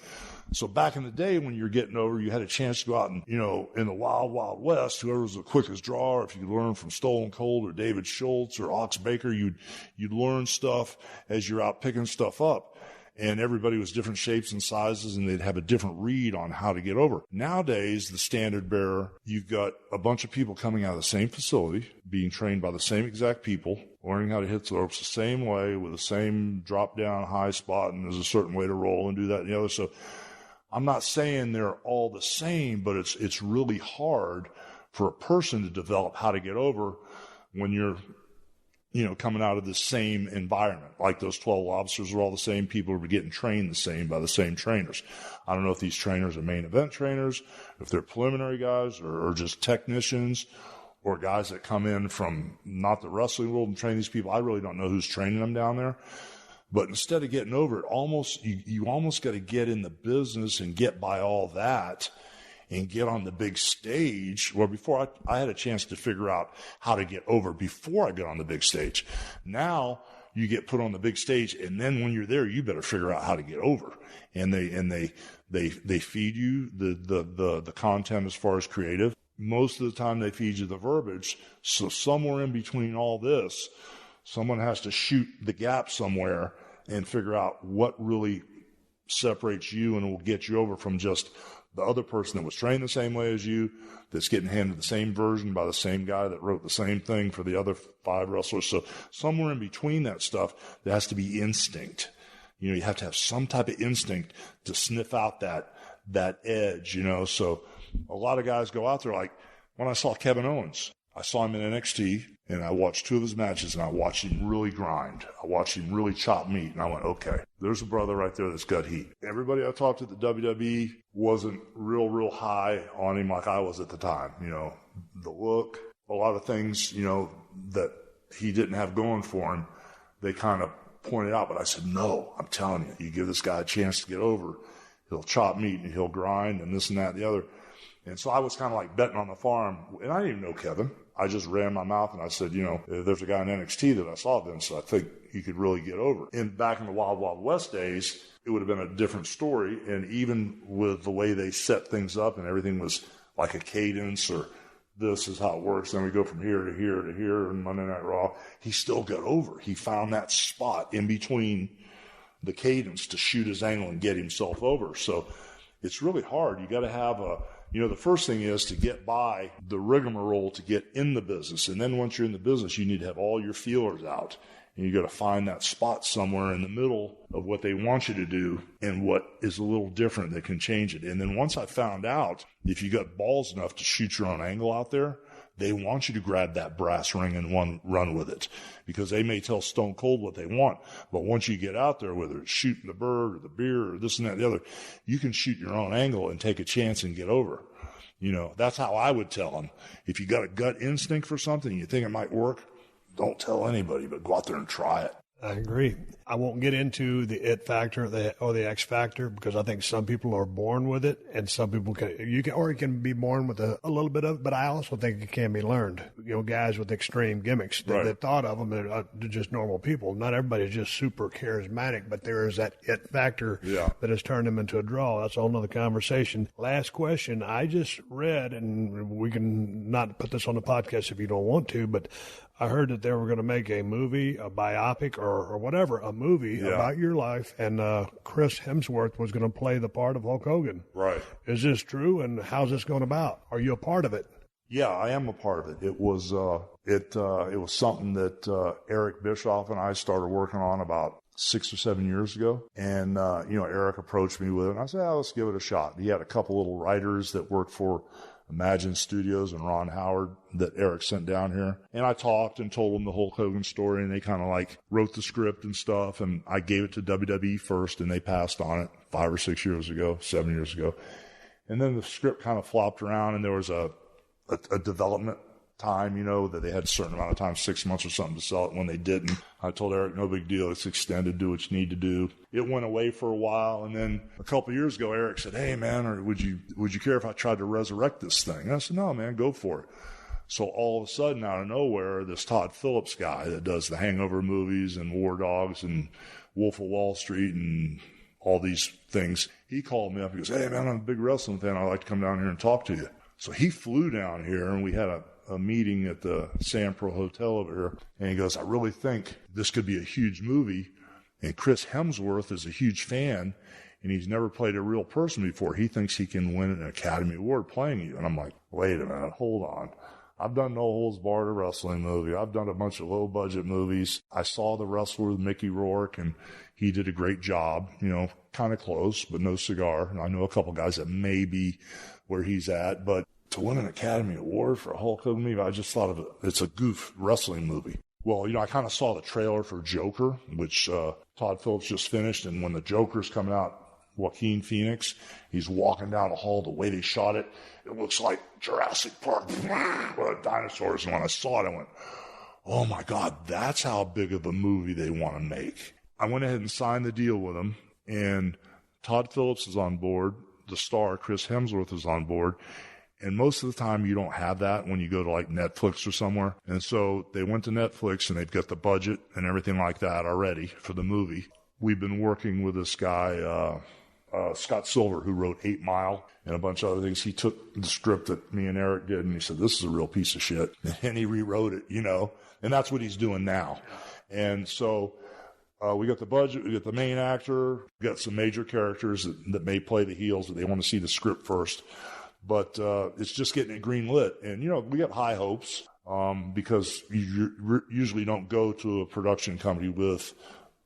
So back in the day when you're getting over, you had a chance to go out and, in the wild, wild west, whoever was the quickest drawer, if you could learn from Stone Cold or David Schultz or Ox Baker, you'd learn stuff as you're out picking stuff up. And everybody was different shapes and sizes, and they'd have a different read on how to get over. Nowadays, the standard bearer, you've got a bunch of people coming out of the same facility, being trained by the same exact people, learning how to hit the ropes the same way with the same drop down high spot, and there's a certain way to roll and do that and the other. So I'm not saying they're all the same, but it's really hard for a person to develop how to get over when you're, coming out of the same environment. Like those 12 lobsters are all the same people who are getting trained the same by the same trainers. I don't know if these trainers are main event trainers, if they're preliminary guys or just technicians or guys that come in from not the wrestling world and train these people. I really don't know who's training them down there. But instead of getting over it, you almost got to get in the business and get by all that and get on the big stage. Well, before I had a chance to figure out how to get over before I got on the big stage. Now you get put on the big stage, and then when you're there, you better figure out how to get over. And they feed you the content as far as creative. Most of the time they feed you the verbiage. So somewhere in between all this, someone has to shoot the gap somewhere and figure out what really separates you and will get you over from just the other person that was trained the same way as you, that's getting handed the same version by the same guy that wrote the same thing for the other 5 wrestlers. So somewhere in between that stuff, there has to be instinct. You have to have some type of instinct to sniff out that edge, So a lot of guys go out there, like when I saw Kevin Owens, I saw him in NXT, and I watched 2 of his matches, and I watched him really grind. I watched him really chop meat, and I went, okay, there's a brother right there that's got heat. Everybody I talked to at the WWE wasn't real high on him like I was at the time. The look, a lot of things, that he didn't have going for him, they kind of pointed out. But I said, no, I'm telling you, you give this guy a chance to get over, he'll chop meat, and he'll grind, and this and that and the other. And so I was kind of like betting on the farm, and I didn't even know Kevin. I just ran my mouth and I said, if there's a guy in NXT that I saw, Vince, I think he could really get over. And back in the Wild Wild West days, it would have been a different story. And even with the way they set things up and everything was like a cadence, or this is how it works, then we go from here to here to here, and Monday Night Raw, he still got over. He found that spot in between the cadence to shoot his angle and get himself over. So it's really hard. You got to have the first thing is to get by the rigmarole to get in the business. And then once you're in the business, you need to have all your feelers out. And you got to find that spot somewhere in the middle of what they want you to do and what is a little different that can change it. And then once I found out, if you got balls enough to shoot your own angle out there, they want you to grab that brass ring and run with it, because they may tell Stone Cold what they want. But once you get out there, whether it's shooting the bird or the beer or this and that and the other, you can shoot your own angle and take a chance and get over. That's how I would tell them. If you got a gut instinct for something, you think it might work, don't tell anybody, but go out there and try it. I agree. I won't get into the it factor or the X factor, because I think some people are born with it, and some people you can be born with a little bit of it, but I also think it can be learned. Guys with extreme gimmicks that thought of them, they're just normal people. Not everybody's just super charismatic, but there is that it factor that has turned them into a draw. That's a whole nother conversation. Last question. I just read, and we can not put this on the podcast if you don't want to, but I heard that they were going to make a movie, a biopic or whatever, a movie about your life, and Chris Hemsworth was going to play the part of Hulk Hogan. Right. Is this true, and how's this going about? Are you a part of it? Yeah, I am a part of it. It was something that Eric Bischoff and I started working on about 6 or 7 years ago. And, Eric approached me with it, and I said, let's give it a shot. He had a couple little writers that worked for Imagine Studios and Ron Howard that Eric sent down here. And I talked and told them the Hulk Hogan story, and they kind of wrote the script and stuff. And I gave it to WWE first, and they passed on it 5 or 6 years ago, 7 years ago. And then the script kind of flopped around, and there was a development time, that they had a certain amount of time, 6 months or something, to sell it. When they didn't, I told Eric, no big deal. It's extended. Do what you need to do. It went away for a while. And then a couple of years ago, Eric said, hey, man, or would you care if I tried to resurrect this thing? And I said, no, man, go for it. So all of a sudden, out of nowhere, this Todd Phillips guy that does the Hangover movies and War Dogs and Wolf of Wall Street and all these things, he called me up. He goes, hey, man, I'm a big wrestling fan. I'd like to come down here and talk to you. So he flew down here, and we had a meeting at the Sampro Hotel over here. And he goes, I really think this could be a huge movie. And Chris Hemsworth is a huge fan, and he's never played a real person before. He thinks he can win an Academy Award playing you. And I'm like, wait a minute, hold on. I've done No Holds Barred, a wrestling movie. I've done a bunch of low-budget movies. I saw The Wrestler with Mickey Rourke, and he did a great job, kind of close, but no cigar. And I know a couple guys that may be where he's at, but to win an Academy Award for a Hulk Hogan movie, I just thought of it. It's a goof wrestling movie. Well, I kind of saw the trailer for Joker, which Todd Phillips just finished. And when the Joker's coming out, Joaquin Phoenix, he's walking down the hall. The way they shot it, it looks like Jurassic Park with dinosaurs. And when I saw it, I went, oh, my God, that's how big of a movie they want to make. I went ahead and signed the deal with them. And Todd Phillips is on board. The star, Chris Hemsworth, is on board. And most of the time, you don't have that when you go to Netflix or somewhere. And so they went to Netflix, and they've got the budget and everything like that already for the movie. We've been working with this guy, Scott Silver, who wrote 8 Mile and a bunch of other things. He took the script that me and Eric did, and he said, this is a real piece of shit. And he rewrote it, and that's what he's doing now. And so we got the budget, we got the main actor, we got some major characters that may play the heels, but they want to see the script first. But it's just getting it green lit. And, we got high hopes because you usually don't go to a production company with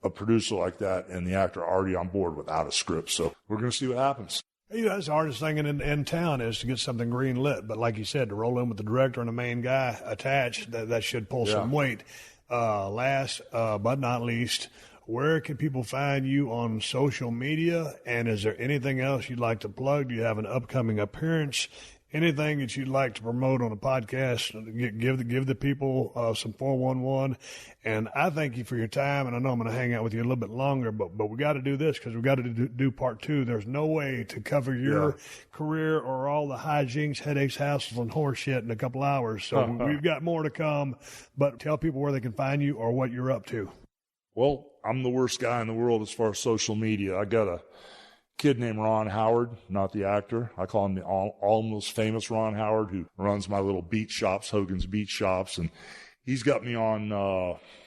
a producer like that and the actor already on board without a script. So we're going to see what happens. That's the hardest thing in town is to get something green lit. But like you said, to roll in with the director and the main guy attached, that should pull some weight. Last but not least, where can people find you on social media? And is there anything else you'd like to plug? Do you have an upcoming appearance? Anything that you'd like to promote on a podcast? Give the people some 411. And I thank you for your time. And I know I'm going to hang out with you a little bit longer, but we got to do this because we got to do part 2. There's no way to cover your career or all the hijinks, headaches, hassles, and horse shit in a couple hours. So we've got more to come. But tell people where they can find you or what you're up to. Well, I'm the worst guy in the world as far as social media. I got a kid named Ron Howard, not the actor. I call him the almost famous Ron Howard, who runs my little beat shops, Hogan's Beat Shops. And he's got me on,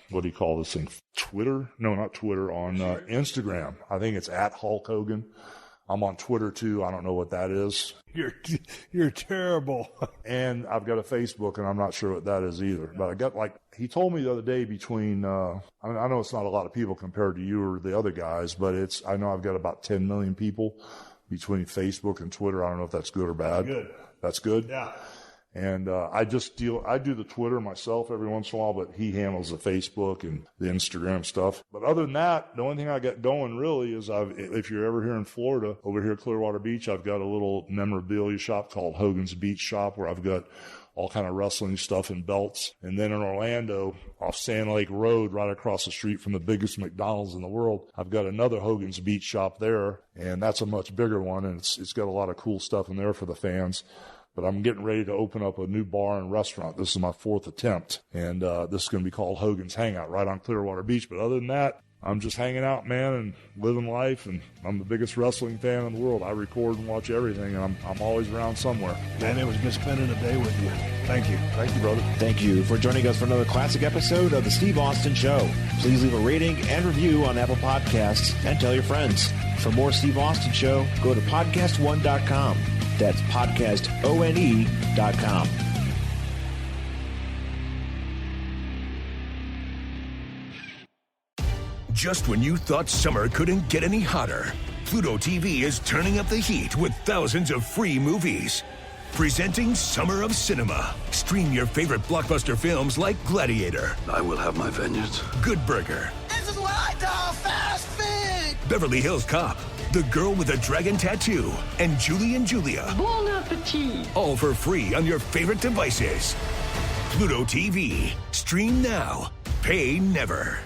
what do you call this thing? Twitter? No, not Twitter, on Instagram. I think it's at Hulk Hogan. I'm on Twitter too. I don't know what that is. You're terrible. And I've got a Facebook, and I'm not sure what that is either. But I got, like, he told me the other day between, I know it's not a lot of people compared to you or the other guys, but I know I've got about 10 million people between Facebook and Twitter. I don't know if that's good or bad. Good. That's good? Yeah. And I do the Twitter myself every once in a while, but he handles the Facebook and the Instagram stuff. But other than that, the only thing I got going really is if you're ever here in Florida, over here at Clearwater Beach, I've got a little memorabilia shop called Hogan's Beach Shop where I've got all kind of wrestling stuff and belts. And then in Orlando, off Sand Lake Road, right across the street from the biggest McDonald's in the world, I've got another Hogan's Beach Shop there, and that's a much bigger one, and it's got a lot of cool stuff in there for the fans. But I'm getting ready to open up a new bar and restaurant. This is my 4th attempt, and this is going to be called Hogan's Hangout right on Clearwater Beach. But other than that, I'm just hanging out, man, and living life, and I'm the biggest wrestling fan in the world. I record and watch everything, and I'm always around somewhere. Man, it was good spending a day with you. Thank you. Thank you, brother. Thank you for joining us for another classic episode of The Steve Austin Show. Please leave a rating and review on Apple Podcasts and tell your friends. For more Steve Austin Show, go to PodcastOne.com. That's PodcastOne.com. Just when you thought summer couldn't get any hotter, Pluto TV is turning up the heat with thousands of free movies. Presenting Summer of Cinema. Stream your favorite blockbuster films like Gladiator. I will have my vengeance. Good Burger. This is what I call fast food. Beverly Hills Cop. The Girl with a Dragon Tattoo. And Julie and Julia. Bon appetit. All for free on your favorite devices. Pluto TV. Stream now. Pay never.